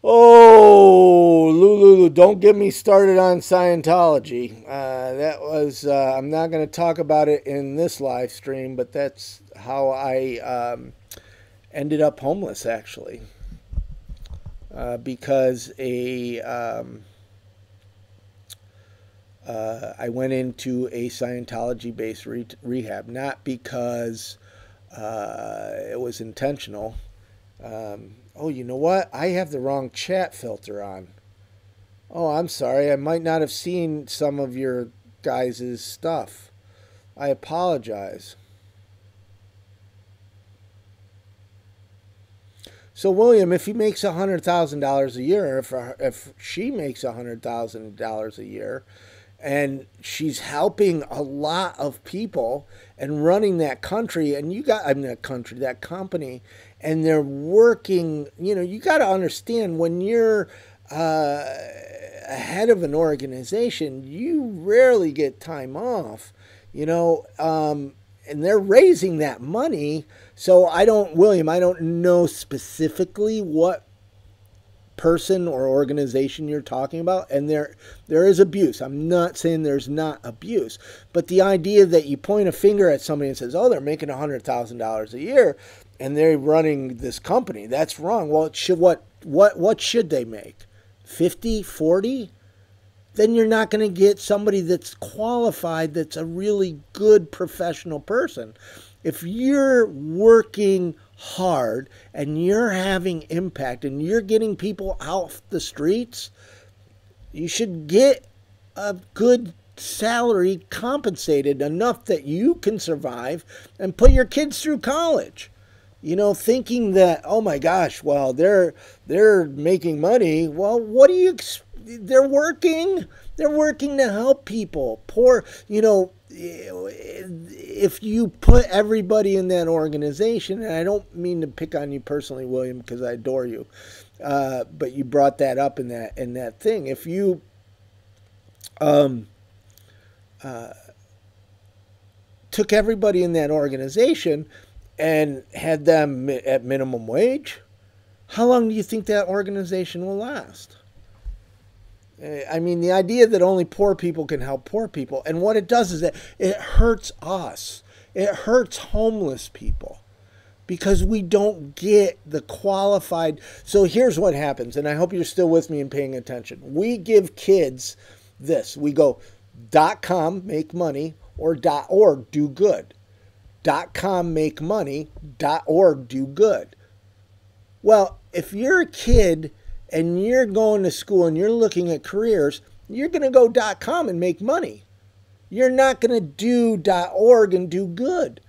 Oh, Lulu, don't get me started on Scientology. I'm not going to talk about it in this live stream, but that's how I ended up homeless, actually. Because I went into a Scientology-based rehab, not because it was intentional. Oh, you know what? I have the wrong chat filter on. Oh, I'm sorry. I might not have seen some of your guys' stuff. I apologize. So, William, if he makes $100,000 a year, if she makes $100,000 a year, and she's helping a lot of people and running that country, and that company, and they're working, you got to understand when you're head of an organization, you rarely get time off, and they're raising that money. So William, I don't know specifically what person or organization you're talking about, and there is abuse. I'm not saying there's not abuse, but the idea that you point a finger at somebody and says, oh, they're making $100,000 a year and they're running this company, that's wrong. Well, what should they make? 50, 40? Then you're not going to get somebody that's qualified, that's a really good professional person. If you're working hard and you're having impact and you're getting people off the streets, you should get a good salary, compensated enough that you can survive and put your kids through college. Thinking that, oh my gosh, well, they're making money. Well, what do you they're working to help people. Poor, if you put everybody in that organization, and I don't mean to pick on you personally, William, because I adore you, but you brought that up in that thing. If you took everybody in that organization and had them at minimum wage, how long do you think that organization will last? I mean, the idea that only poor people can help poor people, and what it does is that it hurts us. It hurts homeless people because we don't get the qualified. So here's what happens, and I hope you're still with me and paying attention. We give kids this. We go .com, make money, or .org, do good. .com, make money, .org, do good. Well, if you're a kid and you're going to school and you're looking at careers, you're going to go .com and make money. You're not going to do .org and do good.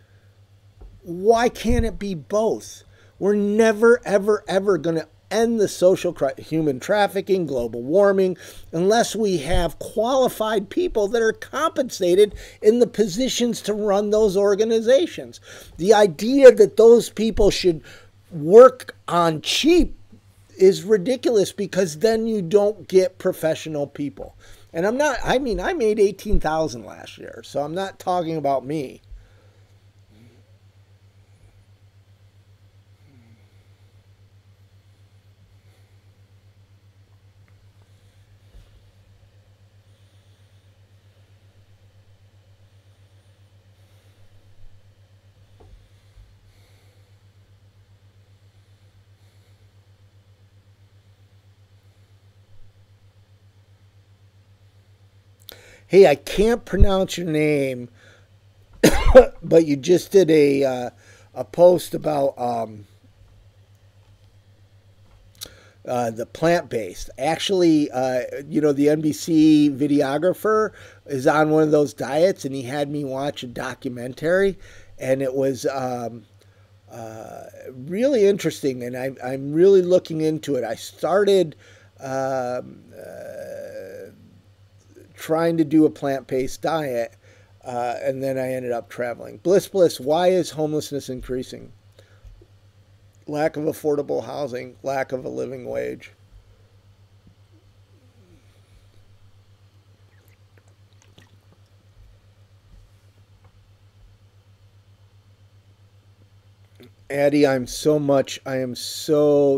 Why can't it be both? We're never, ever, ever going to end the social human trafficking, global warming, unless we have qualified people that are compensated in the positions to run those organizations. The idea that those people should work on cheap is ridiculous, because then you don't get professional people. And I made 18,000 last year, so I'm not talking about me. Hey, I can't pronounce your name, but you just did a post about the plant-based. Actually, the NBC videographer is on one of those diets, and he had me watch a documentary, and it was really interesting, and I'm really looking into it. I started trying to do a plant-based diet, and then I ended up traveling. Bliss, why is homelessness increasing? Lack of affordable housing, lack of a living wage. Addie, I am so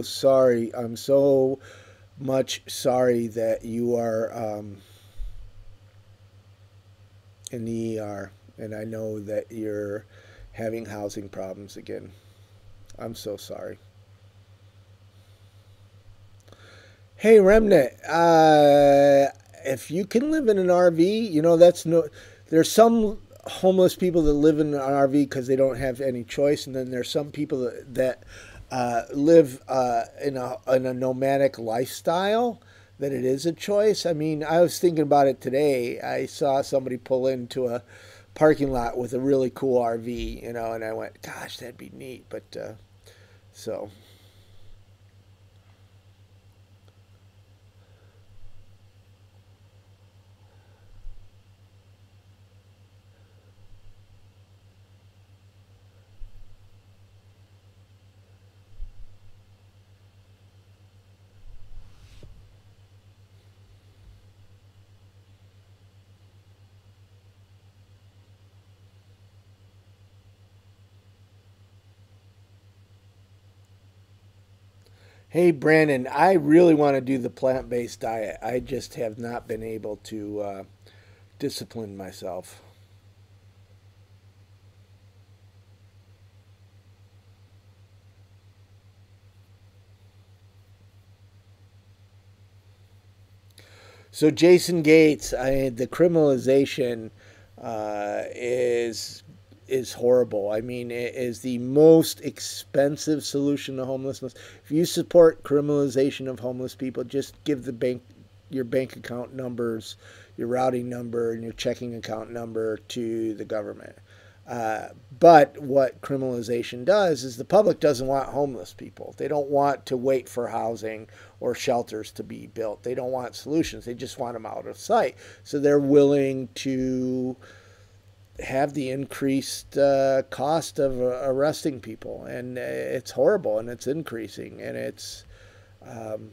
sorry. I'm so much sorry that you are in the ER, and I know that you're having housing problems again. I'm so sorry. Hey, Remnant, if you can live in an RV, there's some homeless people that live in an RV because they don't have any choice, and then there's some people that live in a nomadic lifestyle, that it is a choice. I mean, I was thinking about it today. I saw somebody pull into a parking lot with a really cool RV, and I went, gosh, that'd be neat. But so. Hey, Brandon, I really want to do the plant-based diet. I just have not been able to discipline myself. So Jason Gates, the criminalization is horrible. I mean, it is the most expensive solution to homelessness. If you support criminalization of homeless people, just give your bank account numbers, your routing number, and your checking account number to the government. But what criminalization does is the public doesn't want homeless people. They don't want to wait for housing or shelters to be built. They don't want solutions. They just want them out of sight. So they're willing to have the increased cost of arresting people, and it's horrible, and it's increasing, um,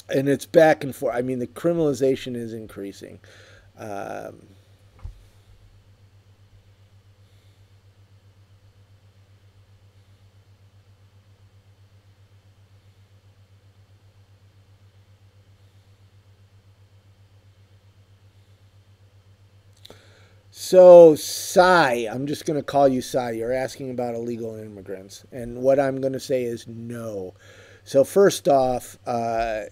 and it's back and forth. I mean, the criminalization is increasing. Um, So, Cy, I'm just going to call you Cy. You're asking about illegal immigrants. And what I'm going to say is no. So, first off, Mr.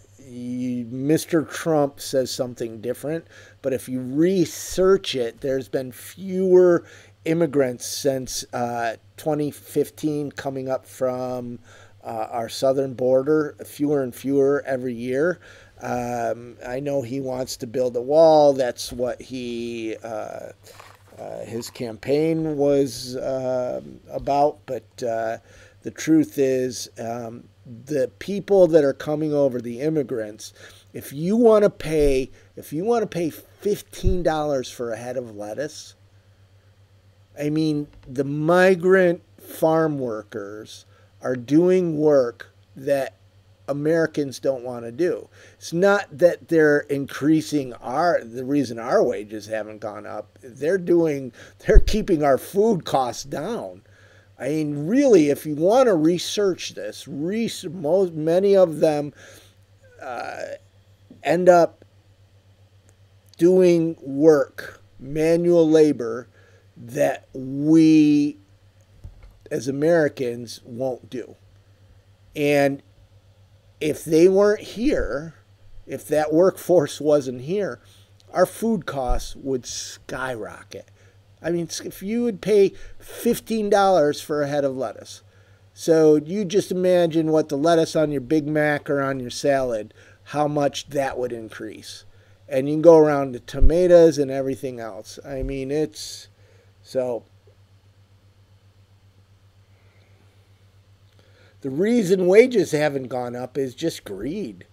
Trump says something different. But if you research it, there's been fewer immigrants since 2015 coming up from our southern border, fewer and fewer every year. I know he wants to build a wall. That's what his campaign was about. But the truth is, the people that are coming over, the immigrants, if you want to pay $15 for a head of lettuce, I mean, the migrant farm workers are doing work that Americans don't want to do. It's not that they're increasing the reason our wages haven't gone up. They're keeping our food costs down. I mean, really, if you want to research this, many of them end up doing work, manual labor, that we as Americans won't do. And if they weren't here, if that workforce wasn't here, our food costs would skyrocket. I mean, if you would pay $15 for a head of lettuce, so you just imagine what the lettuce on your Big Mac or on your salad, how much that would increase. And you can go around to tomatoes and everything else. I mean, so the reason wages haven't gone up is just greed.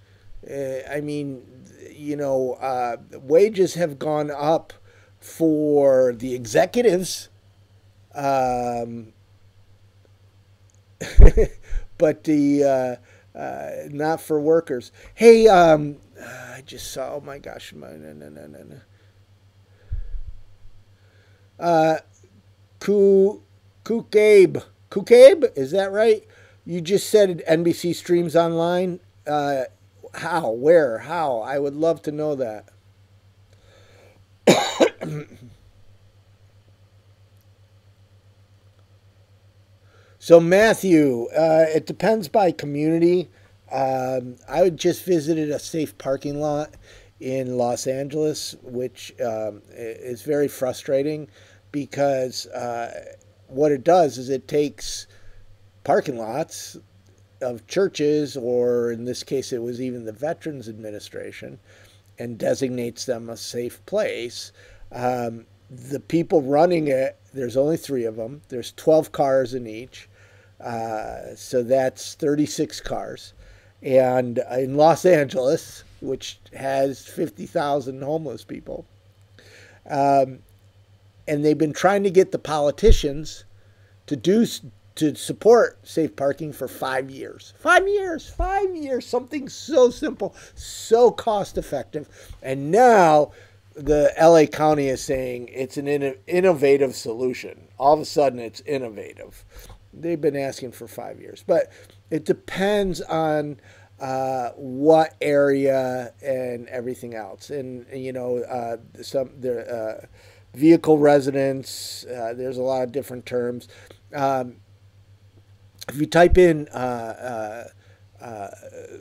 I mean, wages have gone up for the executives, but not for workers. Hey, I just saw. Oh my gosh! No. Kukabe, is that right? You just said NBC streams online. How? Where? How? I would love to know that. So, Matthew, it depends by community. I just visited a safe parking lot in Los Angeles, which is very frustrating because what it does is it takes parking lots of churches, or in this case, it was even the Veterans Administration, and designates them a safe place. The people running it, there's only 3 of them. There's 12 cars in each. So that's 36 cars. And in Los Angeles, which has 50,000 homeless people, and they've been trying to get the politicians to support safe parking for 5 years. 5 years, 5 years, something so simple, so cost effective. And now the LA County is saying it's an innovative solution. All of a sudden it's innovative. They've been asking for 5 years. But it depends on what area and everything else. And, vehicle residents, there's a lot of different terms. If you type in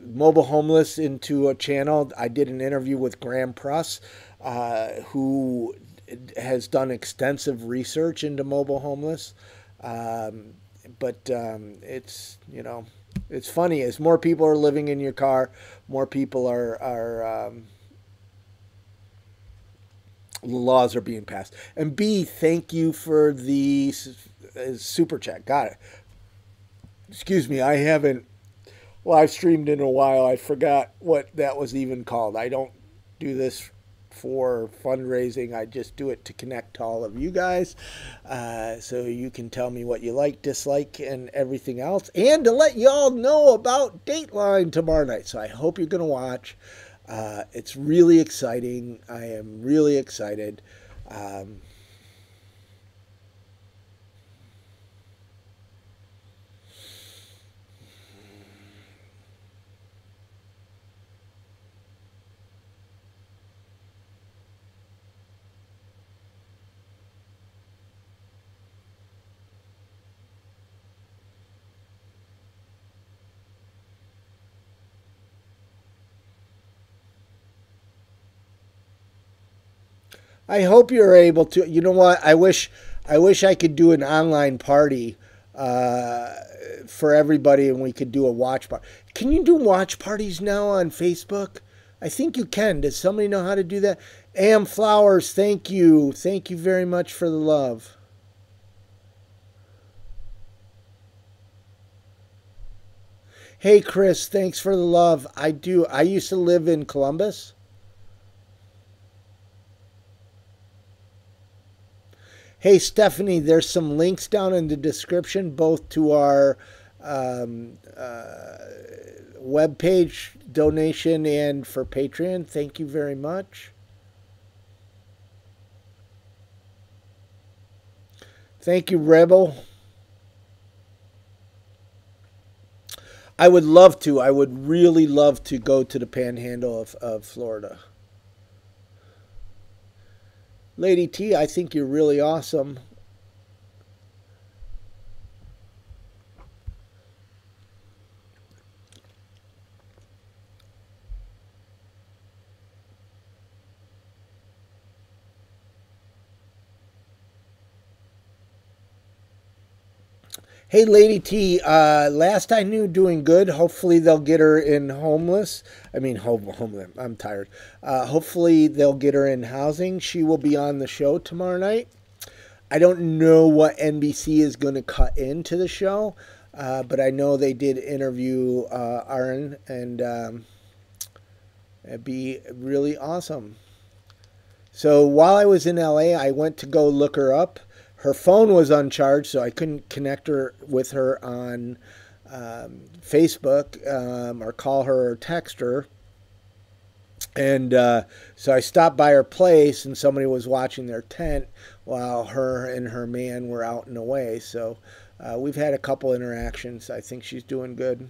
mobile homeless into a channel, I did an interview with Graham Pruss, who has done extensive research into mobile homeless. But it's funny, as more people are living in your car, more people are laws are being passed. And B, thank you for the super chat. Got it. Excuse me, I haven't live streamed in a while. I forgot what that was even called. I don't do this for fundraising. I just do it to connect to all of you guys, so you can tell me what you like, dislike, and everything else, and to let you all know about Dateline tomorrow night. So I hope you're going to watch. It's really exciting. I am really excited. I hope you're able to. You know what? I wish I could do an online party for everybody, and we could do a watch party. Can you do watch parties now on Facebook? I think you can. Does somebody know how to do that? Am Flowers, thank you. Thank you very much for the love. Hey, Chris, thanks for the love. I do. I used to live in Columbus. Hey, Stephanie, there's some links down in the description, both to our webpage donation and for Patreon. Thank you very much. Thank you, Rebel. I would love to. I would really love to go to the panhandle of Florida. Lady T, I think you're really awesome. Hey, Lady T, last I knew, doing good. Hopefully they'll get her in homeless. I mean, homeless. I'm tired. Hopefully they'll get her in housing. She will be on the show tomorrow night. I don't know what NBC is going to cut into the show, but I know they did interview Aaron, and it'd be really awesome. So while I was in LA, I went to go look her up. Her phone was uncharged, so I couldn't connect her with her on Facebook or call her or text her. And so I stopped by her place, and somebody was watching their tent while her and her man were out and away. So we've had a couple interactions. I think she's doing good.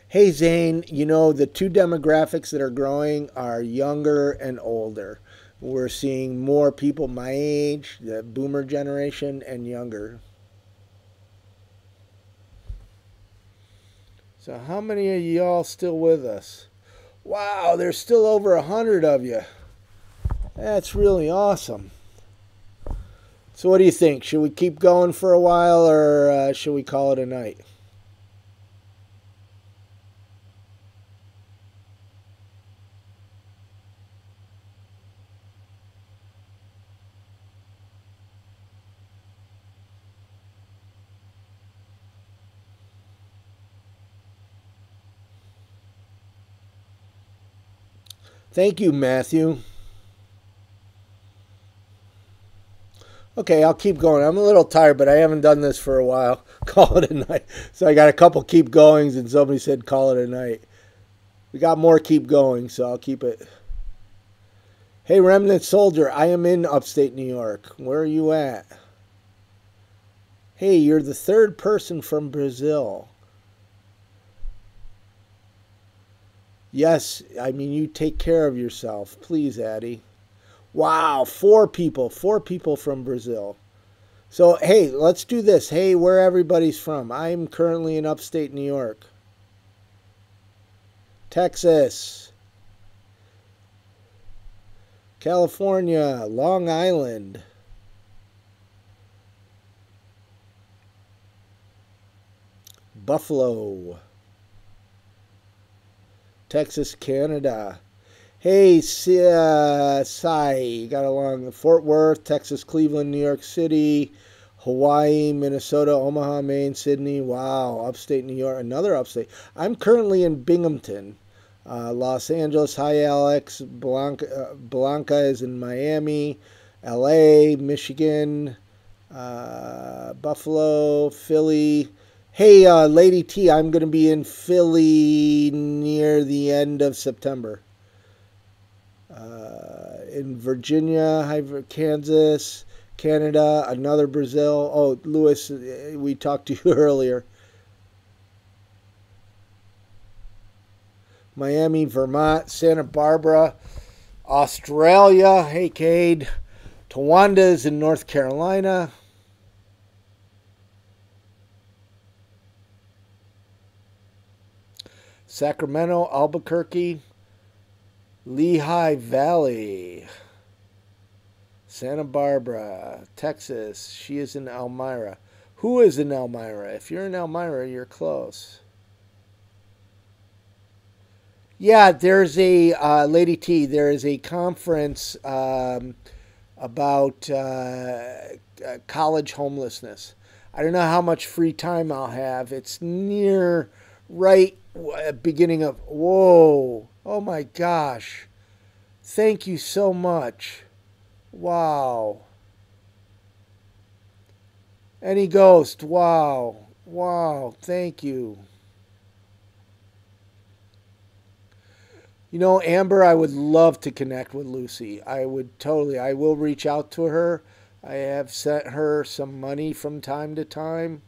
Hey, Zane, you know, the two demographics that are growing are younger and older. We're seeing more people my age, the boomer generation, and younger. So how many of y'all still with us? Wow, there's still over 100 of you. That's really awesome. So what do you think? Should we keep going for a while, or should we call it a night? Thank you, Matthew. Okay, I'll keep going. I'm a little tired, but I haven't done this for a while. Call it a night. So I got a couple keep goings, and somebody said call it a night. We got more keep going, so I'll keep it. Hey, Remnant Soldier, I am in upstate New York. Where are you at? Hey, you're the third person from Brazil. Yes, I mean, you take care of yourself. Please, Addie. Wow, four people from Brazil. So, hey, let's do this. Hey, where everybody's from. I'm currently in upstate New York. Texas. California. Long Island. Buffalo. Texas, Canada. Hey, Cy, you got along. Fort Worth, Texas, Cleveland, New York City, Hawaii, Minnesota, Omaha, Maine, Sydney. Wow, upstate New York, another upstate. I'm currently in Binghamton, Los Angeles. Hi, Alex. Blanca is in Miami, LA, Michigan, Buffalo, Philly. Hey, Lady T, I'm going to be in Philly near the end of September. In Virginia, Kansas, Canada, another Brazil. Oh, Louis, we talked to you earlier. Miami, Vermont, Santa Barbara, Australia. Hey, Cade. Towanda is in North Carolina. Sacramento, Albuquerque, Lehigh Valley, Santa Barbara, Texas. She is in Elmira. Who is in Elmira? If you're in Elmira, you're close. Yeah, there's a, Lady T, there is a conference about college homelessness. I don't know how much free time I'll have. It's near, right, beginning of, whoa, oh my gosh. Thank you so much. Wow. Any ghost, wow. Wow, thank you. You know, Amber, I would love to connect with Lucy. I would totally. I will reach out to her. I have sent her some money from time to time.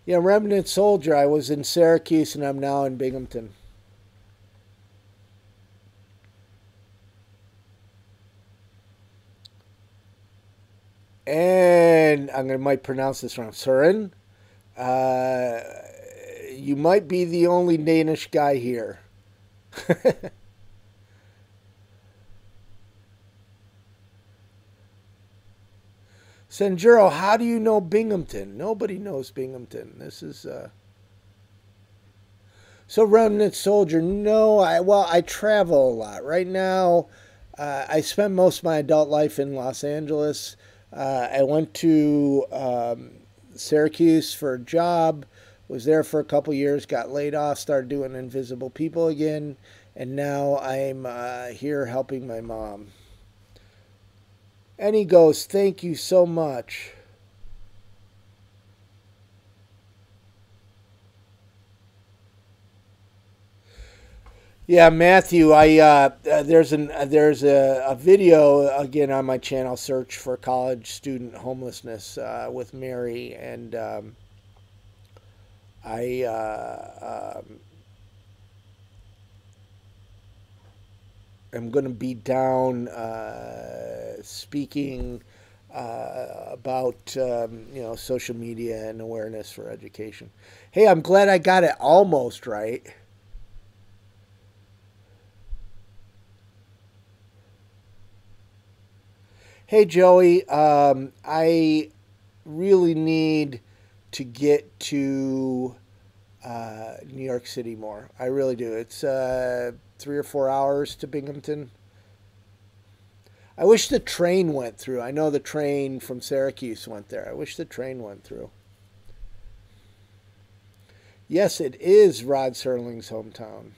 Yeah, Remnant Soldier. I was in Syracuse and I'm now in Binghamton. And might pronounce this wrong. Surin. You might be the only Danish guy here. Sanjuro, how do you know Binghamton? Nobody knows Binghamton. This is so Remnant Soldier. No, I travel a lot right now. I spent most of my adult life in Los Angeles. I went to Syracuse for a job, was there for a couple years, got laid off, started doing Invisible People again, and now I'm here helping my mom. And he goes, thank you so much. Yeah, Matthew, there's a video again on my channel. Search for college student homelessness with Mary, and am going to be down speaking about social media and awareness for education. Hey, I'm glad I got it almost right. Hey, Joey, I really need to get to New York City more. I really do. It's 3 or 4 hours to Binghamton. I wish the train went through. I know the train from Syracuse went there. I wish the train went through. Yes, it is Rod Serling's hometown.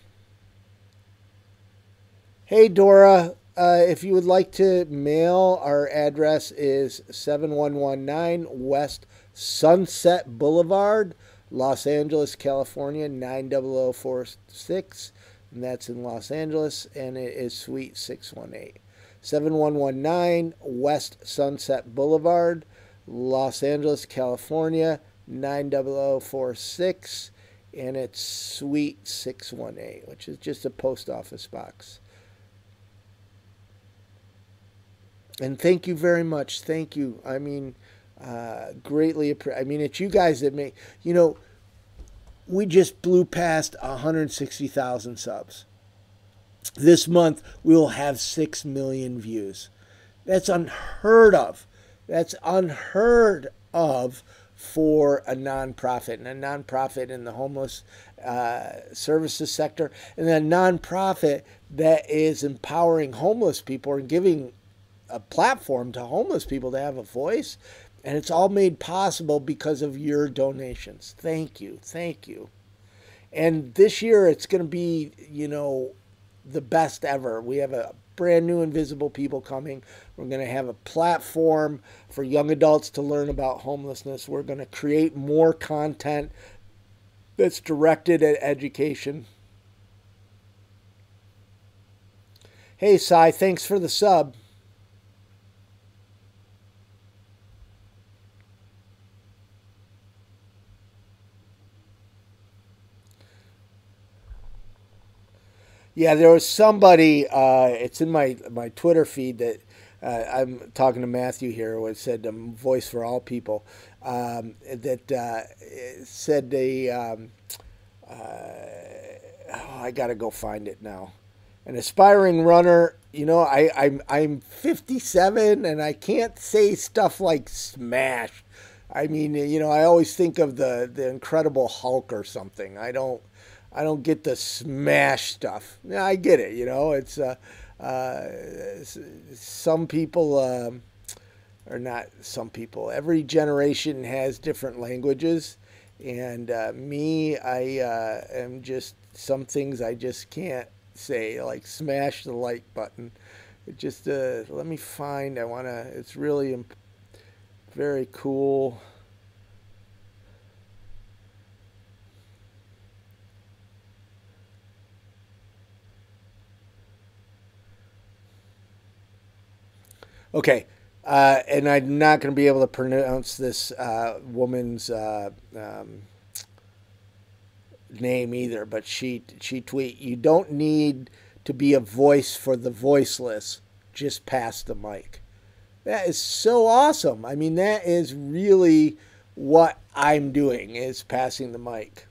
Hey, Dora. If you would like to mail, our address is 7119 West Sunset Boulevard, Los Angeles, California, 90046. And that's in Los Angeles, and it is Suite 618. 7119 West Sunset Boulevard, Los Angeles, California, 90046. And it's Suite 618, which is just a post office box. And thank you very much. Thank you. I mean, greatly appreciate. I mean, it's you guys that make, we just blew past 160,000 subs. This month, we will have 6 million views. That's unheard of. That's unheard of for a nonprofit, and a nonprofit in the homeless services sector, and a nonprofit that is empowering homeless people and giving a platform to homeless people to have a voice. And it's all made possible because of your donations. Thank you. Thank you. And this year it's going to be, the best ever. We have a brand new Invisible People coming. We're going to have a platform for young adults to learn about homelessness. We're going to create more content that's directed at education. Hey, Cy, thanks for the sub. Yeah, there was somebody, it's in my Twitter feed that I'm talking to Matthew here, who said voice for all people, that said I got to go find it now. An aspiring runner, I'm 57 and I can't say stuff like smash. I mean, I always think of the Incredible Hulk or something. I don't get the smash stuff. Yeah, I get it. It's some people or not some people. Every generation has different languages, and me, I am just some things I just can't say, like smash the like button. It just let me find. I wanna. It's really very cool. Okay, and I'm not going to be able to pronounce this woman's name either, but she tweet, "You don't need to be a voice for the voiceless, just pass the mic." That is so awesome. I mean, that is really what I'm doing, is passing the mic.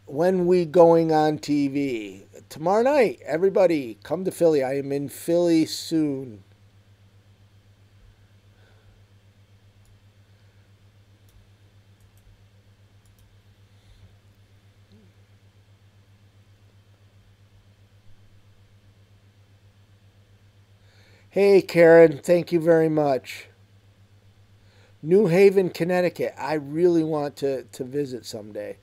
When we going on TV? Tomorrow night, everybody come to Philly. I am in Philly soon. Hey, Karen, thank you very much. New Haven, Connecticut. I really want to visit someday.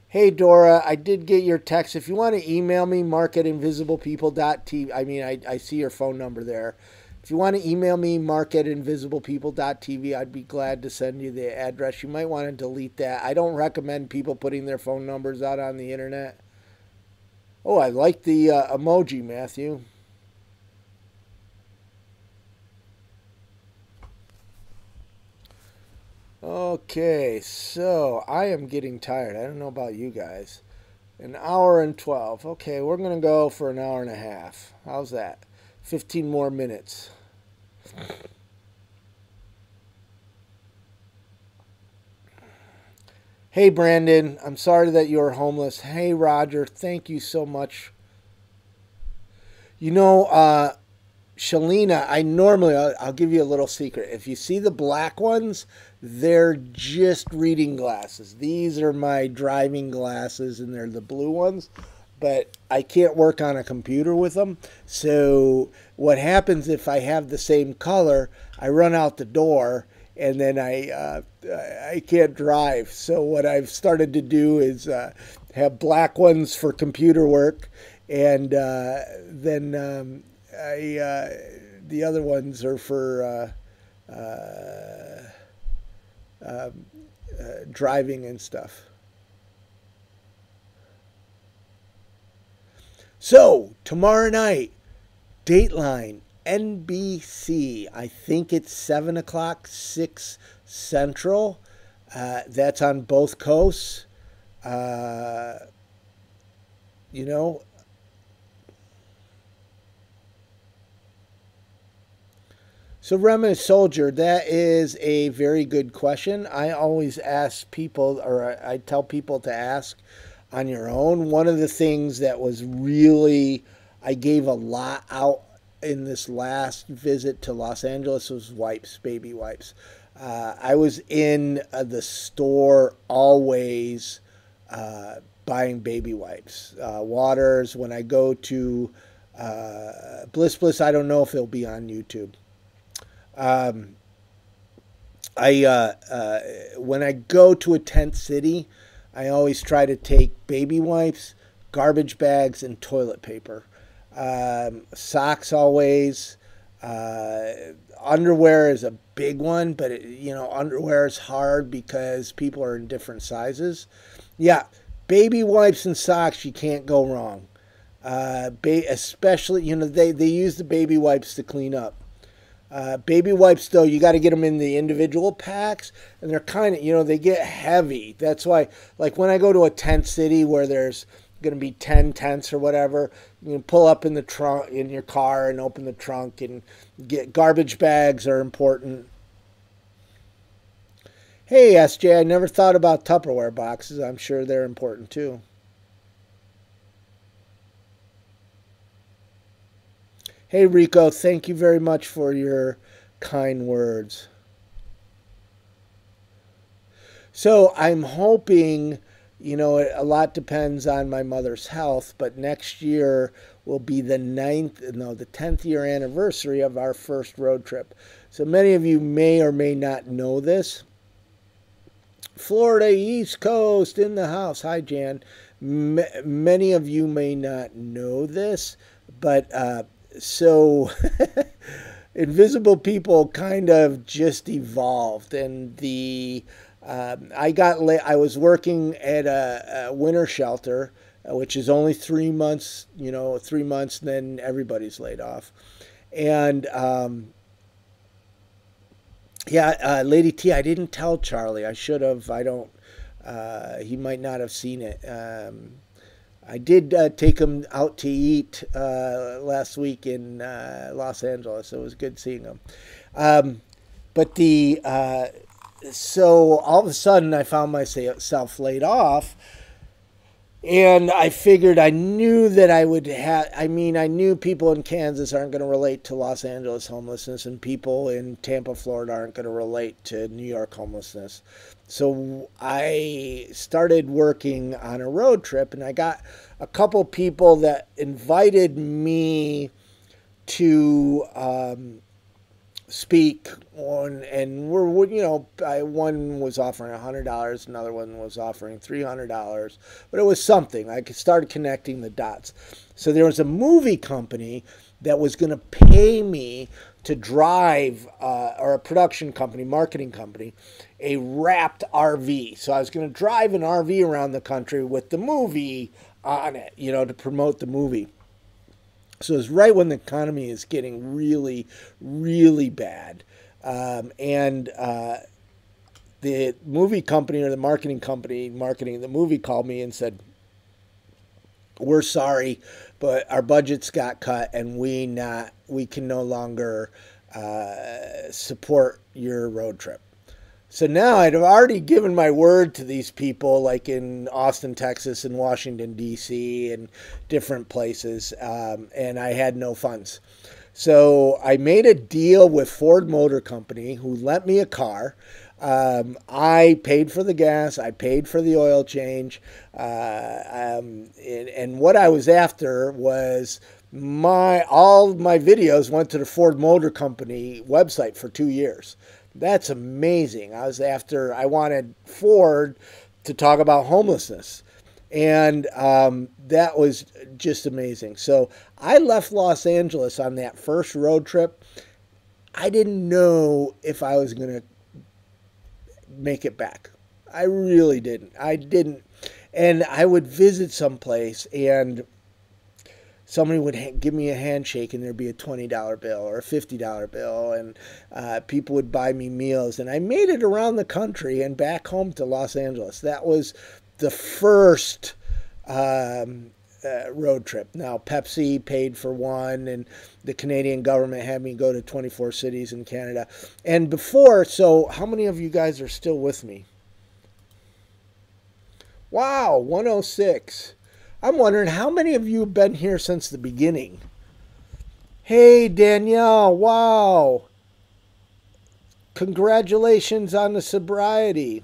Hey, Dora, I did get your text. If you want to email me, mark@invisiblepeople.tv. I mean, I see your phone number there. If you want to email me, mark@invisiblepeople.tv, I'd be glad to send you the address. You might want to delete that. I don't recommend people putting their phone numbers out on the internet. Oh, I like the emoji, Matthew. Okay, so I am getting tired. I don't know about you guys. An hour and 12. Okay, we're going to go for an hour and a half. How's that? 15 more minutes. Hey, Brandon, I'm sorry that you're homeless. Hey, Roger, thank you so much. Shalina, I'll give you a little secret. If you see the black ones, they're just reading glasses. These are my driving glasses, and they're the blue ones. But I can't work on a computer with them. So what happens if I have the same color, I run out the door, and then I can't drive. So what I've started to do is have black ones for computer work, and then the other ones are for driving and stuff. So tomorrow night, Dateline, NBC. I think it's 7 o'clock, 6 Central. That's on both coasts. So, Remnant Soldier, that is a very good question. I always ask people, or I tell people to ask on your own. One of the things that was really, I gave a lot out in this last visit to Los Angeles was wipes, baby wipes. I was in the store always buying baby wipes, waters. When I go to Bliss, I don't know if it'll be on YouTube. Um, when I go to a tent city, I always try to take baby wipes, garbage bags, and toilet paper. Socks always. Underwear is a big one, but underwear is hard because people are in different sizes. Yeah, baby wipes and socks, you can't go wrong. Especially, they use the baby wipes to clean up. Baby wipes, though, you got to get them in the individual packs, and they're kind of, they get heavy. That's why, like when I go to a tent city where there's going to be 10 tents or whatever, you can pull up in the trunk in your car and open the trunk and get garbage bags are important. Hey, SJ, I never thought about Tupperware boxes. I'm sure they're important too. Hey, Rico, thank you very much for your kind words. So I'm hoping, a lot depends on my mother's health, but next year will be the 10th year anniversary of our first road trip. So many of you may or may not know this. Florida East Coast in the house. Hi, Jan. Many of you may not know this, but so invisible people kind of just evolved, and I was working at a winter shelter, which is only 3 months, 3 months, and then everybody's laid off. And Lady T, I didn't tell Charlie. I should have. He might not have seen it. I did take him out to eat last week in Los Angeles. So it was good seeing him. So all of a sudden I found myself laid off, and I figured I knew that I would have, I knew people in Kansas aren't going to relate to Los Angeles homelessness, and people in Tampa, Florida aren't going to relate to New York homelessness. So I started working on a road trip, and I got a couple people that invited me to speak on, and one was offering $100, another one was offering $300, but it was something. I started connecting the dots. So there was a movie company that was going to pay me to drive, or a production company, marketing company, a wrapped RV. So I was going to drive an RV around the country with the movie on it, to promote the movie. So it was right when the economy is getting really, really bad. The movie company, or the marketing company marketing the movie, called me and said, "We're sorry, but our budgets got cut, and we can no longer support your road trip." So now I'd have already given my word to these people, like in Austin, Texas, and Washington, D.C., and different places, and I had no funds. So I made a deal with Ford Motor Company, who lent me a car. I paid for the gas. I paid for the oil change. And what I was after was all my videos went to the Ford Motor Company website for 2 years. That's amazing. I wanted Ford to talk about homelessness. And that was just amazing. So I left Los Angeles on that first road trip. I didn't know if I was going to make it back. I really didn't. And I would visit someplace, and somebody would give me a handshake, and there'd be a $20 bill or a $50 bill, and people would buy me meals. And I made it around the country and back home to Los Angeles. That was the first road trip. Now, Pepsi paid for one, and the Canadian government had me go to 24 cities in Canada. And before, so how many of you guys are still with me? Wow, 106. I'm wondering how many of you have been here since the beginning. Hey, Danielle, wow. Congratulations on the sobriety.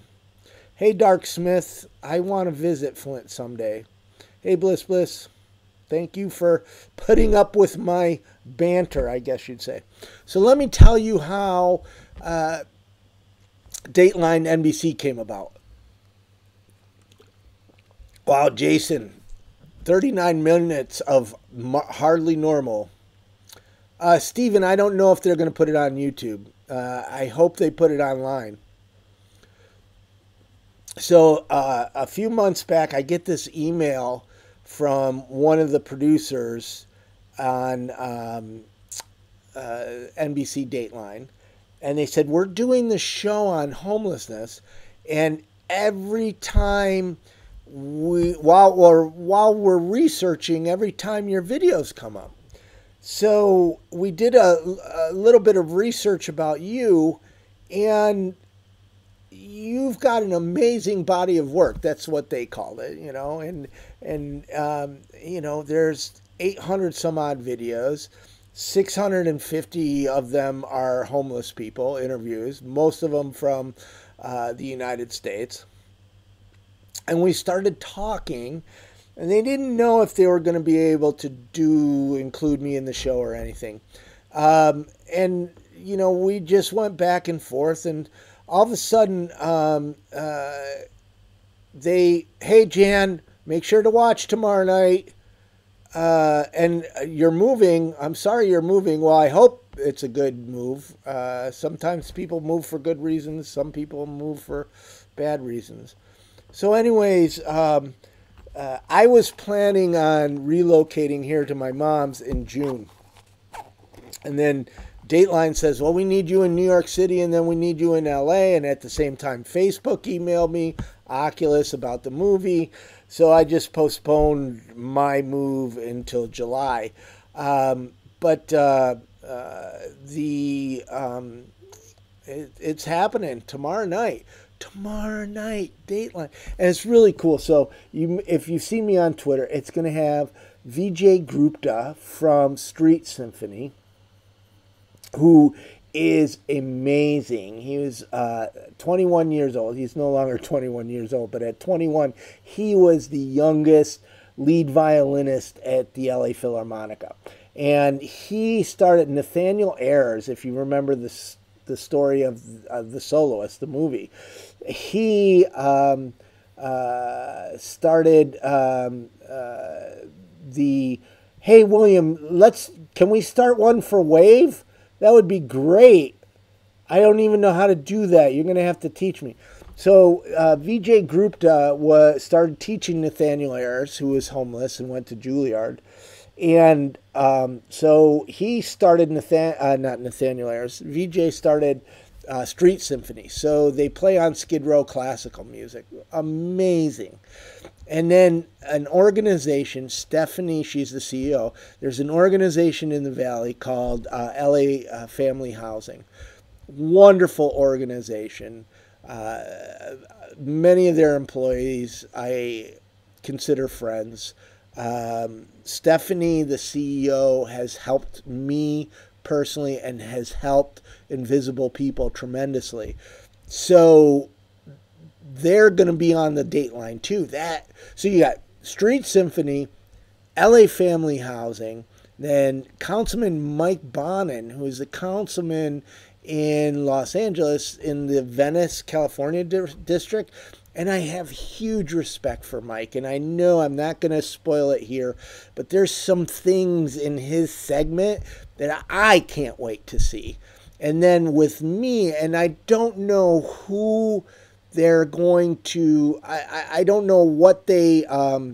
Hey, Dark Smith, I want to visit Flint someday. Hey, Bliss Bliss, thank you for putting up with my banter, I guess you'd say. So let me tell you how Dateline NBC came about. Wow, Jason, 39 minutes of hardly normal. Steven, I don't know if they're going to put it on YouTube. I hope they put it online. So a few months back, I get this email from one of the producers on NBC Dateline. And they said, we're doing the show on homelessness. And every time while we're researching, every time your videos come up. So we did a little bit of research about you, and you've got an amazing body of work. That's what they called it, you know, and you know, there's 800 some odd videos. 650 of them are homeless people, interviews, most of them from the United States. And we started talking, and they didn't know if they were going to be able to include me in the show or anything. And, you know, we just went back and forth, and all of a sudden, hey, Jan, make sure to watch tomorrow night. And you're moving. I'm sorry you're moving. Well, I hope it's a good move. Sometimes people move for good reasons. Some people move for bad reasons. So anyways, I was planning on relocating here to my mom's in June. And then Dateline says, well, we need you in New York City, and then we need you in LA. And at the same time, Facebook emailed me, Oculus, about the movie. So I just postponed my move until July. It's happening tomorrow night. Tomorrow night, Dateline. And it's really cool. So if you see me on Twitter, it's going to have Vijay Gupta from Street Symphony, who is amazing. He was 21 years old. He's no longer 21 years old, but at 21, he was the youngest lead violinist at the LA Philharmonica. And he started Nathaniel Ayers, if you remember the story of The Soloist, the movie. He started hey, William, can we start one for Wave? That would be great. I don't even know how to do that. You're going to have to teach me. So Vijay Gupta started teaching Nathaniel Ayers, who was homeless and went to Juilliard. And so he started, not Nathaniel Ayers, Vijay started Street Symphony. So they play on Skid Row classical music. Amazing. And then an organization, Stephanie, she's the CEO. There's an organization in the Valley called LA Family Housing. Wonderful organization. Many of their employees I consider friends. Stephanie, the CEO, has helped me personally and has helped Invisible People tremendously. So they're going to be on the Dateline too. So you got Street Symphony, LA Family Housing, then Councilman Mike Bonin, who is the councilman in Los Angeles in the Venice, California district. And I have huge respect for Mike, and I know I'm not going to spoil it here, but there's some things in his segment that I can't wait to see. And then with me, and I don't know who they're going to, I don't know what they, I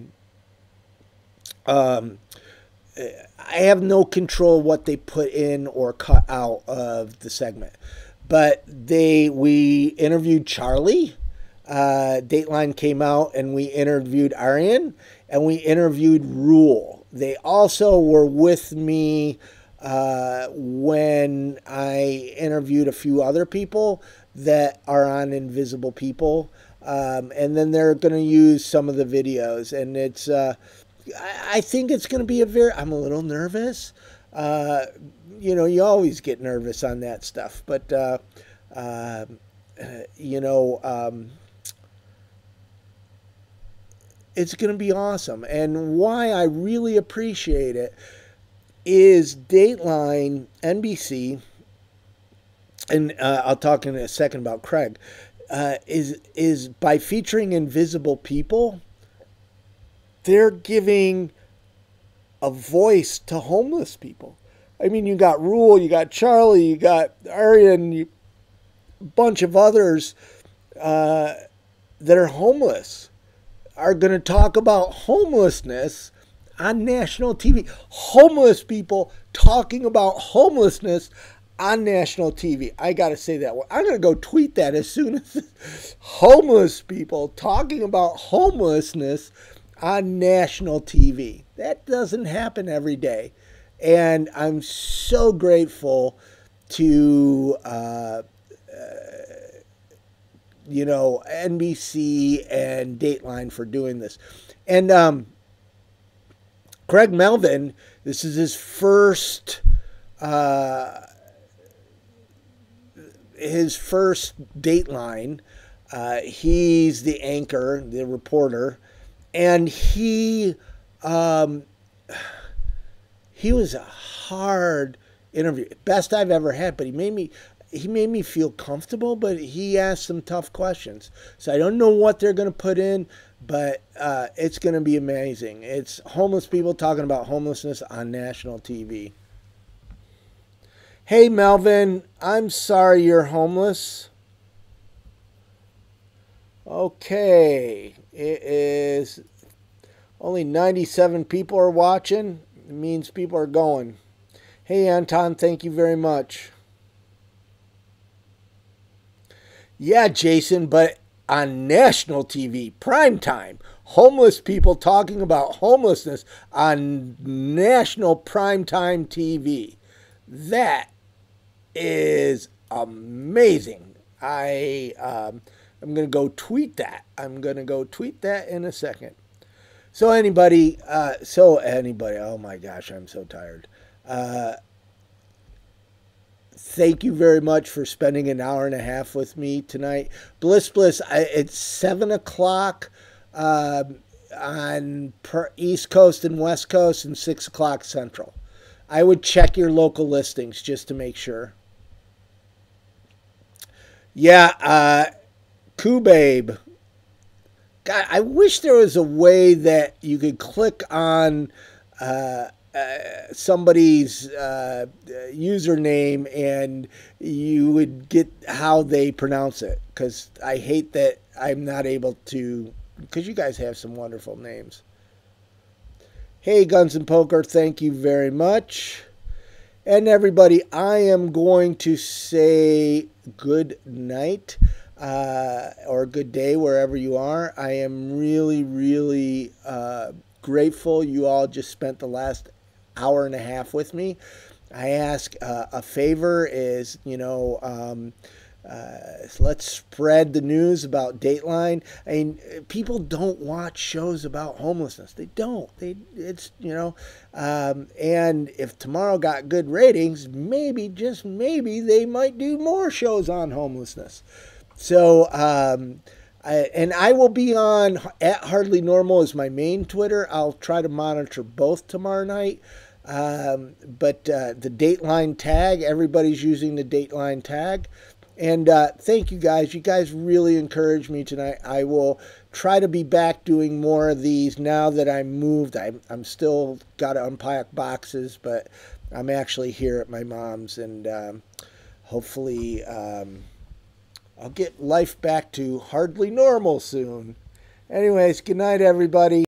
have no control what they put in or cut out of the segment. But we interviewed Charlie. Dateline came out and we interviewed Aryan and we interviewed Rule. They also were with me when I interviewed a few other people that are on Invisible People. And then they're going to use some of the videos. And it's, I think it's going to be I'm a little nervous. You know, you always get nervous on that stuff. But You know, it's going to be awesome. And why I really appreciate it is Dateline, NBC, and I'll talk in a second about Craig, is by featuring invisible people, they're giving a voice to homeless people. I mean, you got Rule, you got Charlie, you got Aryan, a bunch of others that are homeless are going to talk about homelessness on national TV. Homeless people talking about homelessness on national TV. I got to say that one. I'm going to go tweet that as soon as homeless people talking about homelessness on national TV. That doesn't happen every day. And I'm so grateful to, you know, NBC and Dateline for doing this. And Craig Melvin, this is his first Dateline. He's the anchor, the reporter, and he was a hard interview, best I've ever had. But he made me feel comfortable. But he asked some tough questions, so I don't know what they're going to put in, but it's going to be amazing. It's homeless people talking about homelessness on national TV. Hey, Melvin, I'm sorry you're homeless. Okay, it is only 97 people are watching. It means people are going. Hey, Anton, thank you very much. Yeah, Jason, but on national TV, prime time, homeless people talking about homelessness on national primetime TV. That is amazing. I'm going to go tweet that. I'm going to go tweet that in a second. So anybody, oh my gosh, I'm so tired. Thank you very much for spending an hour and a half with me tonight. Bliss, it's 7 o'clock on East Coast and West Coast and 6 o'clock Central. I would check your local listings just to make sure. Yeah, Babe. God, I wish there was a way that you could click on somebody's username and you would get how they pronounce it. Because I hate that I'm not able to, because you guys have some wonderful names. Hey, Guns and Poker, thank you very much. And everybody, I am going to say good night. Or good day wherever you are. I am really, really grateful you all just spent the last hour and a half with me. I ask a favor is, let's spread the news about Dateline. I mean, people don't watch shows about homelessness. They don't. And if tomorrow got good ratings, maybe, just maybe, they might do more shows on homelessness. So, I will be on at Hardly Normal is my main Twitter. I'll try to monitor both tomorrow night. But the Dateline tag, everybody's using the Dateline tag. And thank you guys. You guys really encouraged me tonight. I will try to be back doing more of these now that I'm moved. I'm still got to unpack boxes, but I'm actually here at my mom's. And hopefully I'll get life back to hardly normal soon. Anyways, good night, everybody.